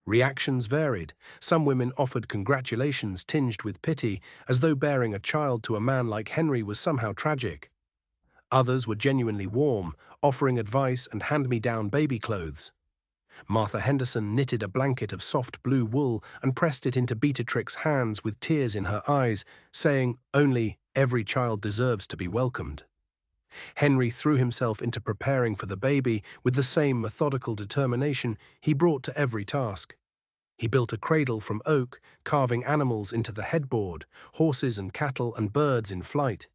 Reactions varied. Some women offered congratulations tinged with pity, as though bearing a child to a man like Henry was somehow tragic. Others were genuinely warm, offering advice and hand-me-down baby clothes. Martha Henderson knitted a blanket of soft blue wool and pressed it into Beatrix's hands with tears in her eyes, saying, "Only every child deserves to be welcomed." Henry threw himself into preparing for the baby with the same methodical determination he brought to every task. He built a cradle from oak, carving animals into the headboard, horses and cattle and birds in flight.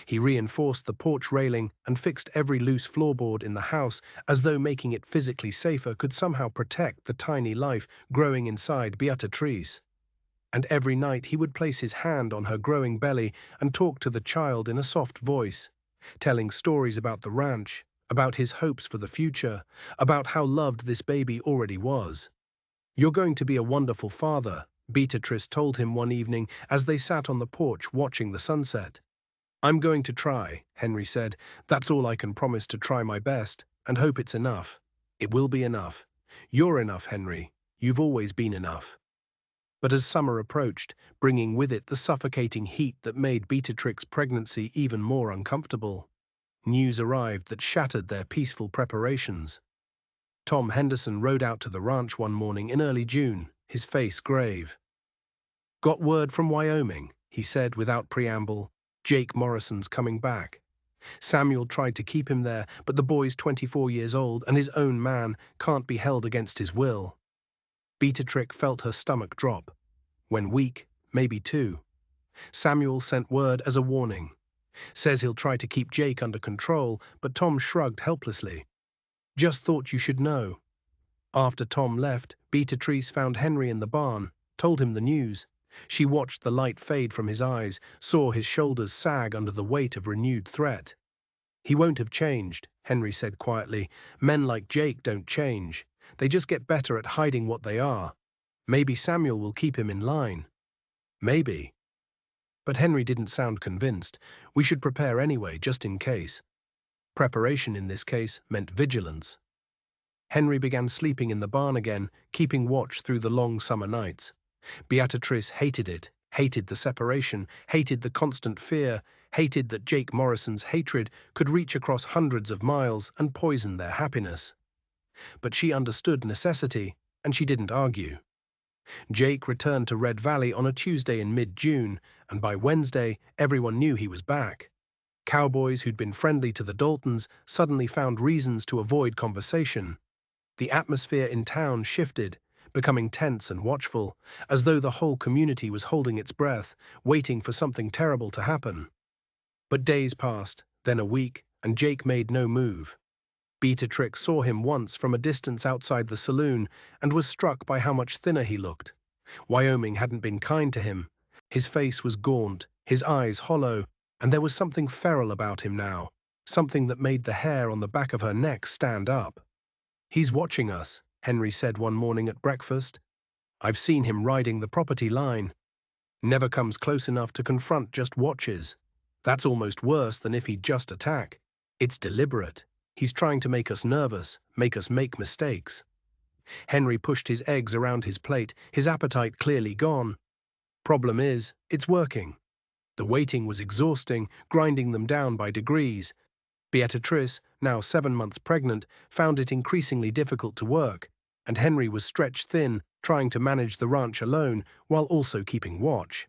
He reinforced the porch railing and fixed every loose floorboard in the house as though making it physically safer could somehow protect the tiny life growing inside Beatrice. And every night he would place his hand on her growing belly and talk to the child in a soft voice, telling stories about the ranch, about his hopes for the future, about how loved this baby already was. "You're going to be a wonderful father," Beatrice told him one evening as they sat on the porch watching the sunset. "I'm going to try," Henry said. "That's all I can promise, to try my best, and hope it's enough. It will be enough. You're enough, Henry. You've always been enough." But as summer approached, bringing with it the suffocating heat that made Beatrix's pregnancy even more uncomfortable, news arrived that shattered their peaceful preparations. Tom Henderson rode out to the ranch one morning in early June, his face grave. "Got word from Wyoming," he said without preamble. "Jake Morrison's coming back. Samuel tried to keep him there, but the boy's 24 years old and his own man, can't be held against his will." Beatrix felt her stomach drop. When weak, maybe two. Samuel sent word as a warning. Says he'll try to keep Jake under control, but Tom shrugged helplessly. "Just thought you should know." After Tom left, Beatrice found Henry in the barn, told him the news. She watched the light fade from his eyes, saw his shoulders sag under the weight of renewed threat. "He won't have changed," Henry said quietly. "Men like Jake don't change. They just get better at hiding what they are. Maybe Samuel will keep him in line. Maybe." But Henry didn't sound convinced. "We should prepare anyway, just in case." Preparation in this case meant vigilance. Henry began sleeping in the barn again, keeping watch through the long summer nights. Beatrice hated it, hated the separation, hated the constant fear, hated that Jake Morrison's hatred could reach across hundreds of miles and poison their happiness. But she understood necessity, and she didn't argue. Jake returned to Red Valley on a Tuesday in mid-June, and by Wednesday, everyone knew he was back. Cowboys who'd been friendly to the Daltons suddenly found reasons to avoid conversation. The atmosphere in town shifted, becoming tense and watchful, as though the whole community was holding its breath, waiting for something terrible to happen. But days passed, then a week, and Jake made no move. Beatrix saw him once from a distance outside the saloon and was struck by how much thinner he looked. Wyoming hadn't been kind to him. His face was gaunt, his eyes hollow, and there was something feral about him now, something that made the hair on the back of her neck stand up. "He's watching us," Henry said one morning at breakfast. "I've seen him riding the property line. Never comes close enough to confront, just watches. That's almost worse than if he'd just attack. It's deliberate. He's trying to make us nervous, make us make mistakes." Henry pushed his eggs around his plate, his appetite clearly gone. "Problem is, it's working." The waiting was exhausting, grinding them down by degrees. Beatrice, now 7 months pregnant, found it increasingly difficult to work, and Henry was stretched thin, trying to manage the ranch alone while also keeping watch.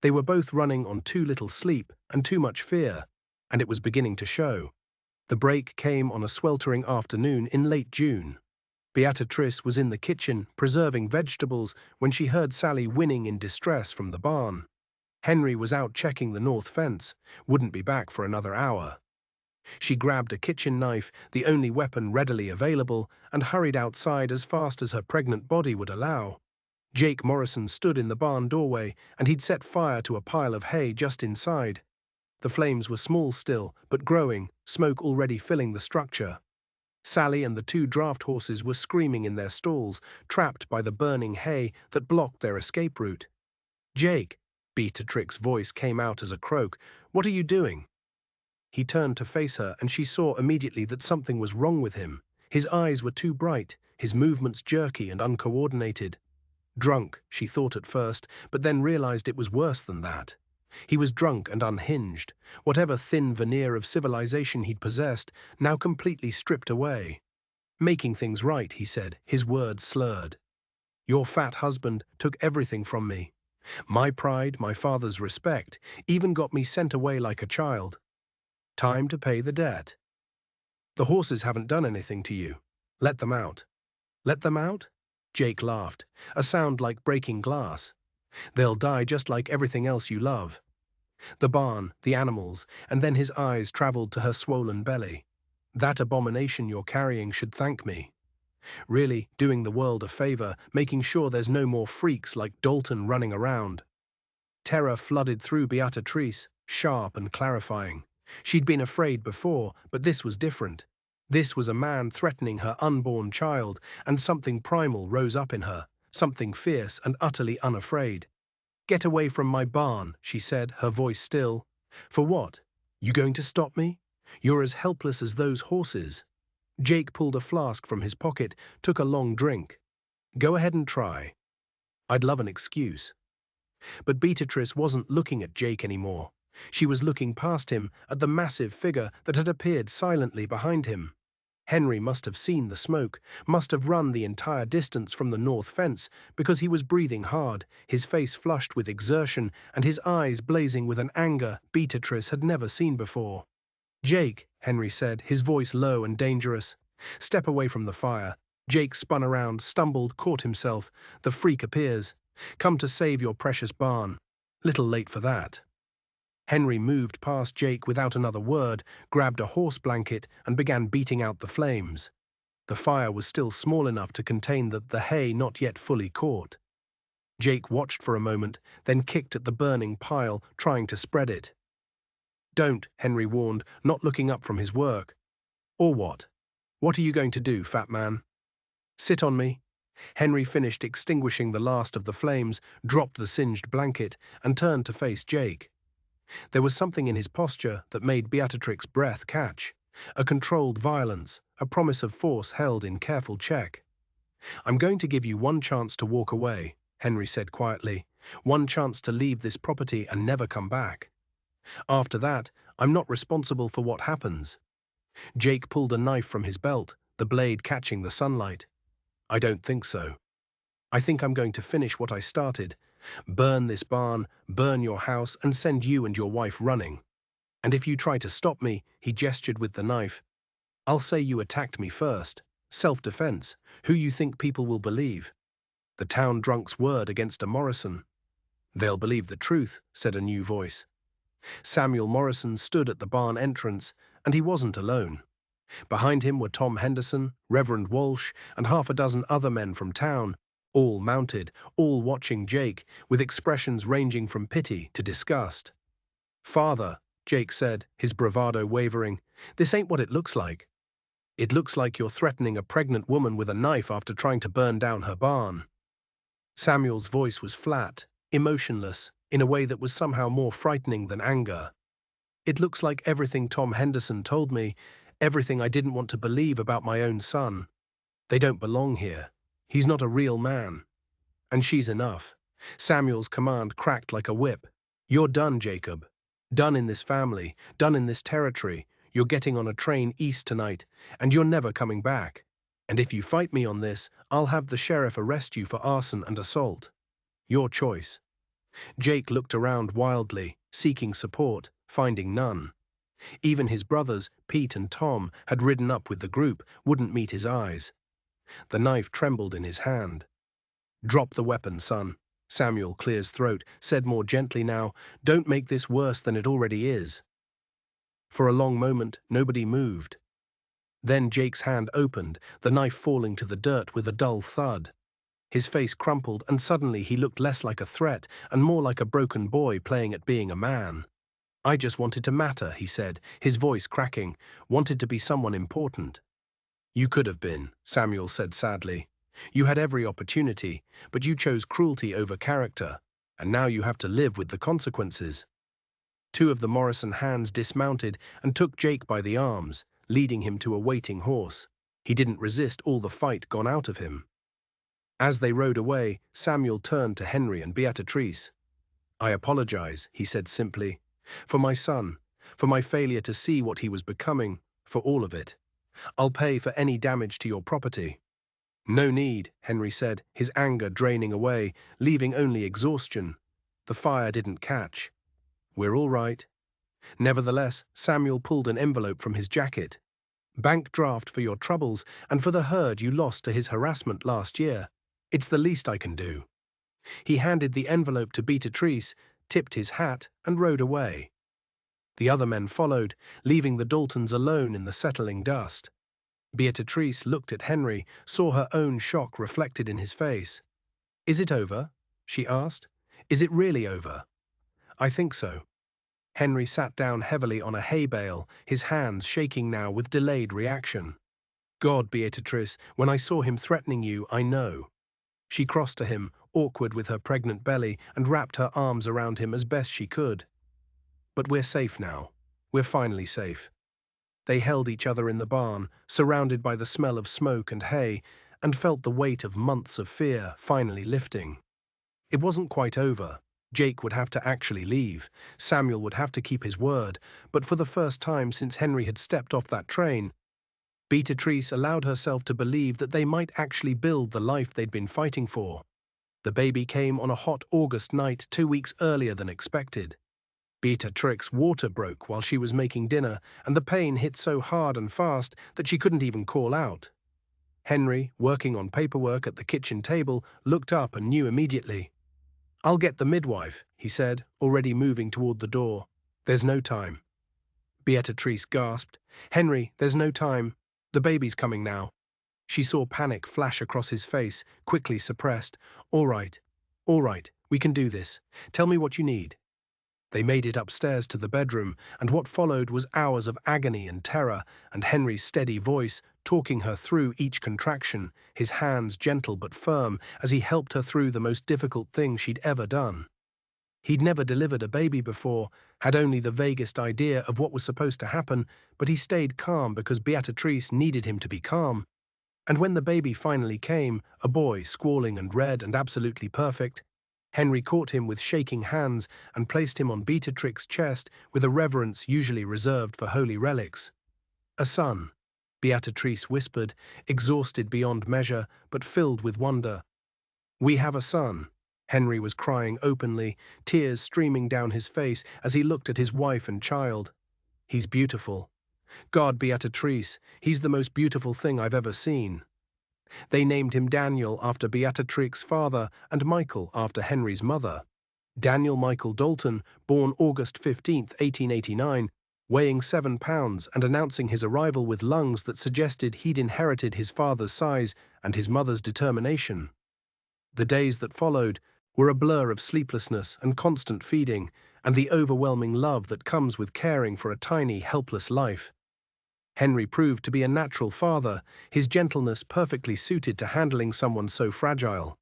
They were both running on too little sleep and too much fear, and it was beginning to show. The break came on a sweltering afternoon in late June. Beatrice was in the kitchen, preserving vegetables, when she heard Sally whinnying in distress from the barn. Henry was out checking the north fence, wouldn't be back for another hour. She grabbed a kitchen knife, the only weapon readily available, and hurried outside as fast as her pregnant body would allow. Jake Morrison stood in the barn doorway, and he'd set fire to a pile of hay just inside. The flames were small still, but growing, smoke already filling the structure. Sally and the 2 draft horses were screaming in their stalls, trapped by the burning hay that blocked their escape route. "Jake," Beatrix's voice came out as a croak, "what are you doing?" He turned to face her, and she saw immediately that something was wrong with him. His eyes were too bright, his movements jerky and uncoordinated. Drunk, she thought at first, but then realized it was worse than that. He was drunk and unhinged, whatever thin veneer of civilization he'd possessed, now completely stripped away. "Making things right," he said, his words slurred. "Your fat husband took everything from me. My pride, my father's respect, even got me sent away like a child. Time to pay the debt. The horses haven't done anything to you. Let them out." "Let them out?" Jake laughed, a sound like breaking glass. "They'll die just like everything else you love. The barn, the animals," and then his eyes traveled to her swollen belly. "That abomination you're carrying should thank me. Really doing the world a favor, making sure there's no more freaks like Dalton running around." Terror flooded through Beatrice, sharp and clarifying. She'd been afraid before, but this was different. This was a man threatening her unborn child, and something primal rose up in her, something fierce and utterly unafraid. "Get away from my barn," she said, her voice still. "For what? You going to stop me? You're as helpless as those horses." Jake pulled a flask from his pocket, took a long drink. "Go ahead and try. I'd love an excuse." But Beatrice wasn't looking at Jake anymore. She was looking past him at the massive figure that had appeared silently behind him. Henry must have seen the smoke, must have run the entire distance from the north fence, because he was breathing hard, his face flushed with exertion and his eyes blazing with an anger Beatrice had never seen before. "Jake," Henry said, his voice low and dangerous. "Step away from the fire." Jake spun around, stumbled, caught himself. "The freak appears. Come to save your precious barn." Little late for that. Henry moved past Jake without another word, grabbed a horse blanket, and began beating out the flames. The fire was still small enough to contain the hay not yet fully caught. Jake watched for a moment, then kicked at the burning pile, trying to spread it. "Don't," Henry warned, not looking up from his work. "Or what? What are you going to do, fat man?" "Sit on me." Henry finished extinguishing the last of the flames, dropped the singed blanket, and turned to face Jake. There was something in his posture that made Beatrix's breath catch, a controlled violence, a promise of force held in careful check. "I'm going to give you one chance to walk away," Henry said quietly, "one chance to leave this property and never come back. After that, I'm not responsible for what happens." Jake pulled a knife from his belt, the blade catching the sunlight. "I don't think so. I think I'm going to finish what I started. Burn this barn, burn your house, and send you and your wife running. And if you try to stop me," he gestured with the knife, "I'll say you attacked me first. Self-defense. Who you think people will believe? The town drunk's word against a Morrison." "They'll believe the truth," said a new voice. Samuel Morrison stood at the barn entrance, and he wasn't alone. Behind him were Tom Henderson, Reverend Walsh, and half a dozen other men from town, all mounted, all watching Jake, with expressions ranging from pity to disgust. "Father," Jake said, his bravado wavering, "this ain't what it looks like. It looks like you're threatening a pregnant woman with a knife after trying to burn down her barn." Samuel's voice was flat, emotionless, in a way that was somehow more frightening than anger. "It looks like everything Tom Henderson told me, everything I didn't want to believe about my own son. They don't belong here. He's not a real man. And she's enough." Samuel's command cracked like a whip. "You're done, Jacob. Done in this family, done in this territory. You're getting on a train east tonight, and you're never coming back. And if you fight me on this, I'll have the sheriff arrest you for arson and assault. Your choice." Jake looked around wildly, seeking support, finding none. Even his brothers, Pete and Tom, had ridden up with the group, wouldn't meet his eyes. The knife trembled in his hand. "Drop the weapon, son." Samuel Clear's throat said more gently now, "Don't make this worse than it already is." For a long moment, nobody moved. Then Jake's hand opened, the knife falling to the dirt with a dull thud. His face crumpled, and suddenly he looked less like a threat and more like a broken boy playing at being a man. "I just wanted to matter," he said, his voice cracking, "wanted to be someone important." "You could have been," Samuel said sadly. "You had every opportunity, but you chose cruelty over character, and now you have to live with the consequences." Two of the Morrison hands dismounted and took Jake by the arms, leading him to a waiting horse. He didn't resist all the fight gone out of him. As they rode away, Samuel turned to Henry and Beatrice. "I apologize," he said simply, "for my son, for my failure to see what he was becoming, for all of it. I'll pay for any damage to your property." "No need," Henry said, his anger draining away, leaving only exhaustion. "The fire didn't catch. We're all right." Nevertheless, Samuel pulled an envelope from his jacket. "Bank draft for your troubles and for the herd you lost to his harassment last year. It's the least I can do." He handed the envelope to Beatrice, tipped his hat, and rode away. The other men followed, leaving the Daltons alone in the settling dust. Beatrice looked at Henry, saw her own shock reflected in his face. "Is it over?" she asked. "Is it really over?" "I think so." Henry sat down heavily on a hay bale, his hands shaking now with delayed reaction. "God, Beatrice, when I saw him threatening you, I know." She crossed to him, awkward with her pregnant belly, and wrapped her arms around him as best she could. "But we're safe now. We're finally safe." They held each other in the barn, surrounded by the smell of smoke and hay, and felt the weight of months of fear finally lifting. It wasn't quite over. Jake would have to actually leave. Samuel would have to keep his word, but for the first time since Henry had stepped off that train, Beatrice allowed herself to believe that they might actually build the life they'd been fighting for. The baby came on a hot August night 2 weeks earlier than expected. Beatrix's water broke while she was making dinner, and the pain hit so hard and fast that she couldn't even call out. Henry, working on paperwork at the kitchen table, looked up and knew immediately. "I'll get the midwife," he said, already moving toward the door. "There's no time." Beatrice gasped. "Henry, there's no time. The baby's coming now." She saw panic flash across his face, quickly suppressed. All right, we can do this. Tell me what you need." They made it upstairs to the bedroom, and what followed was hours of agony and terror, and Henry's steady voice talking her through each contraction, his hands gentle but firm as he helped her through the most difficult thing she'd ever done. He'd never delivered a baby before, had only the vaguest idea of what was supposed to happen, but he stayed calm because Beatrice needed him to be calm. And when the baby finally came, a boy squalling and red and absolutely perfect, Henry caught him with shaking hands and placed him on Beatrix's chest with a reverence usually reserved for holy relics. "A son," Beatrice whispered, exhausted beyond measure, but filled with wonder. "We have a son." Henry was crying openly, tears streaming down his face as he looked at his wife and child. "He's beautiful. God, Beatrice, he's the most beautiful thing I've ever seen." They named him Daniel after Beatrix's father and Michael after Henry's mother. Daniel Michael Dalton, born August 15, 1889, weighing 7 pounds and announcing his arrival with lungs that suggested he'd inherited his father's size and his mother's determination. The days that followed were a blur of sleeplessness and constant feeding, and the overwhelming love that comes with caring for a tiny, helpless life. Henry proved to be a natural father, his gentleness perfectly suited to handling someone so fragile.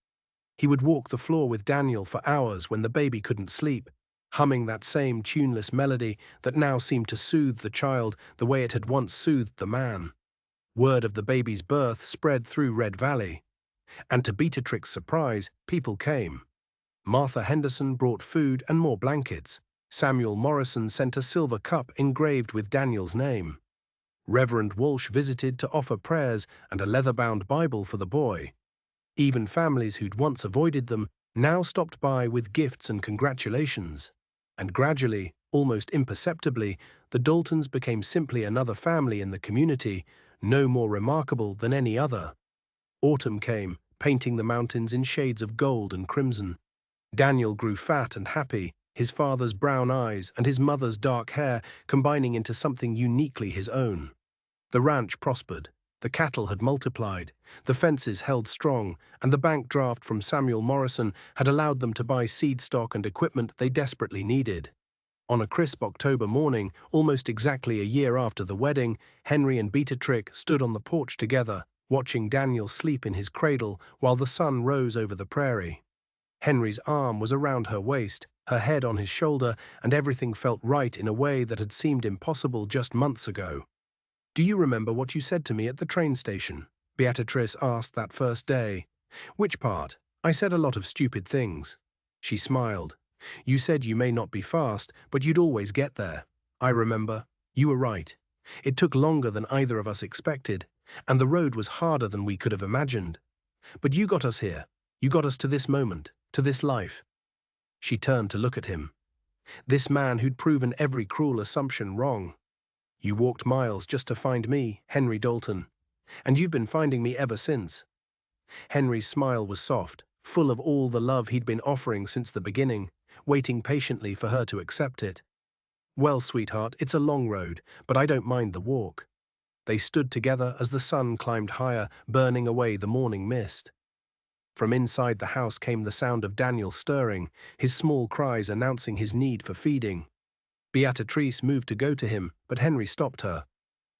He would walk the floor with Daniel for hours when the baby couldn't sleep, humming that same tuneless melody that now seemed to soothe the child the way it had once soothed the man. Word of the baby's birth spread through Red Valley, and to Beatrix's surprise, people came. Martha Henderson brought food and more blankets. Samuel Morrison sent a silver cup engraved with Daniel's name. Reverend Walsh visited to offer prayers and a leather-bound Bible for the boy. Even families who'd once avoided them now stopped by with gifts and congratulations. And gradually, almost imperceptibly, the Daltons became simply another family in the community, no more remarkable than any other. Autumn came, painting the mountains in shades of gold and crimson. Daniel grew fat and happy, his father's brown eyes and his mother's dark hair combining into something uniquely his own. The ranch prospered, the cattle had multiplied, the fences held strong, and the bank draft from Samuel Morrison had allowed them to buy seed stock and equipment they desperately needed. On a crisp October morning, almost exactly a year after the wedding, Henry and Beatrix stood on the porch together, watching Daniel sleep in his cradle while the sun rose over the prairie. Henry's arm was around her waist, her head on his shoulder, and everything felt right in a way that had seemed impossible just months ago. "Do you remember what you said to me at the train station?" Beatrice asked that first day. "Which part?" "I said a lot of stupid things." She smiled. "You said you may not be fast, but you'd always get there." "I remember. You were right. It took longer than either of us expected, and the road was harder than we could have imagined. But you got us here. You got us to this moment, to this life." She turned to look at him. This man who'd proven every cruel assumption wrong. "You walked miles just to find me, Henry Dalton, and you've been finding me ever since." Henry's smile was soft, full of all the love he'd been offering since the beginning, waiting patiently for her to accept it. "Well, sweetheart, it's a long road, but I don't mind the walk." They stood together as the sun climbed higher, burning away the morning mist. From inside the house came the sound of Daniel stirring, his small cries announcing his need for feeding. Beatrice moved to go to him, but Henry stopped her.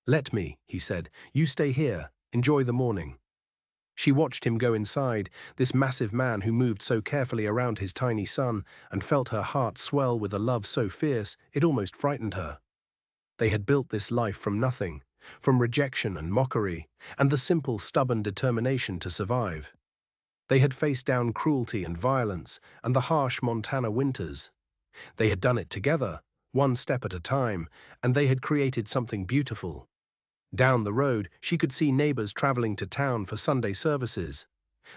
"Let me," he said. "You stay here. Enjoy the morning." She watched him go inside, this massive man who moved so carefully around his tiny son, and felt her heart swell with a love so fierce it almost frightened her. They had built this life from nothing, from rejection and mockery, and the simple, stubborn determination to survive. They had faced down cruelty and violence and the harsh Montana winters. They had done it together, one step at a time, and they had created something beautiful. Down the road, she could see neighbors traveling to town for Sunday services.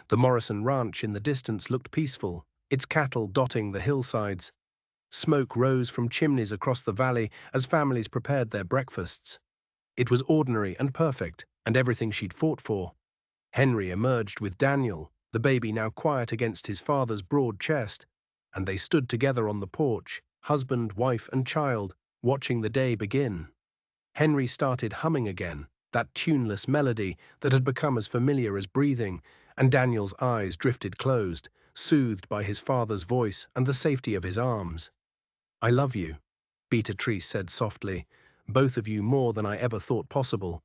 The Morrison Ranch in the distance looked peaceful, its cattle dotting the hillsides. Smoke rose from chimneys across the valley as families prepared their breakfasts. It was ordinary and perfect, and everything she'd fought for. Henry emerged with Daniel, the baby now quiet against his father's broad chest, and they stood together on the porch, husband, wife, and child, watching the day begin. Henry started humming again, that tuneless melody that had become as familiar as breathing, and Daniel's eyes drifted closed, soothed by his father's voice and the safety of his arms. "I love you," Beatrice said softly, "both of you more than I ever thought possible."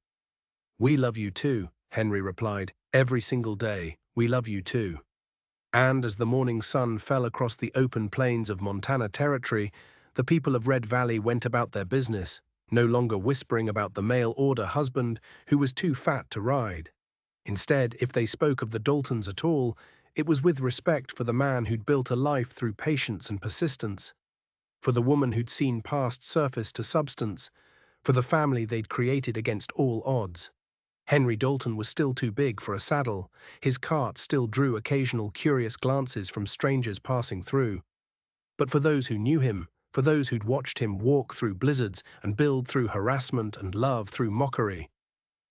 "We love you too," Henry replied. "Every single day, we love you too." And as the morning sun fell across the open plains of Montana Territory, the people of Red Valley went about their business, no longer whispering about the mail-order husband who was too fat to ride. Instead, if they spoke of the Daltons at all, it was with respect for the man who'd built a life through patience and persistence, for the woman who'd seen past surface to substance, for the family they'd created against all odds. Henry Dalton was still too big for a saddle. His cart still drew occasional curious glances from strangers passing through. But for those who knew him, for those who'd watched him walk through blizzards and build through harassment and love through mockery,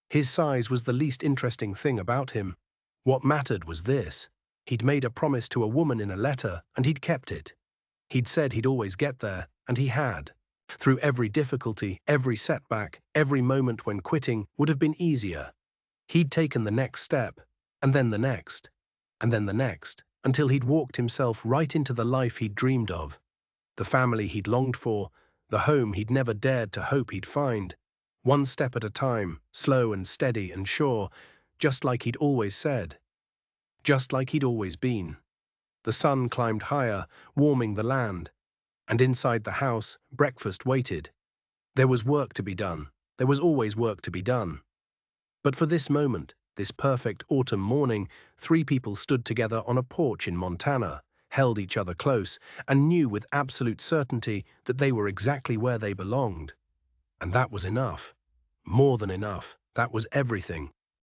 his size was the least interesting thing about him. What mattered was this. He'd made a promise to a woman in a letter, and he'd kept it. He'd said he'd always get there, and he had. Through every difficulty, every setback, every moment when quitting would have been easier. He'd taken the next step, and then the next, and then the next, until he'd walked himself right into the life he'd dreamed of, the family he'd longed for, the home he'd never dared to hope he'd find. One step at a time, slow and steady and sure, just like he'd always said, just like he'd always been. The sun climbed higher, warming the land, and inside the house, breakfast waited. There was work to be done. There was always work to be done. But for this moment, this perfect autumn morning, three people stood together on a porch in Montana, held each other close, and knew with absolute certainty that they were exactly where they belonged. And that was enough. More than enough. That was everything.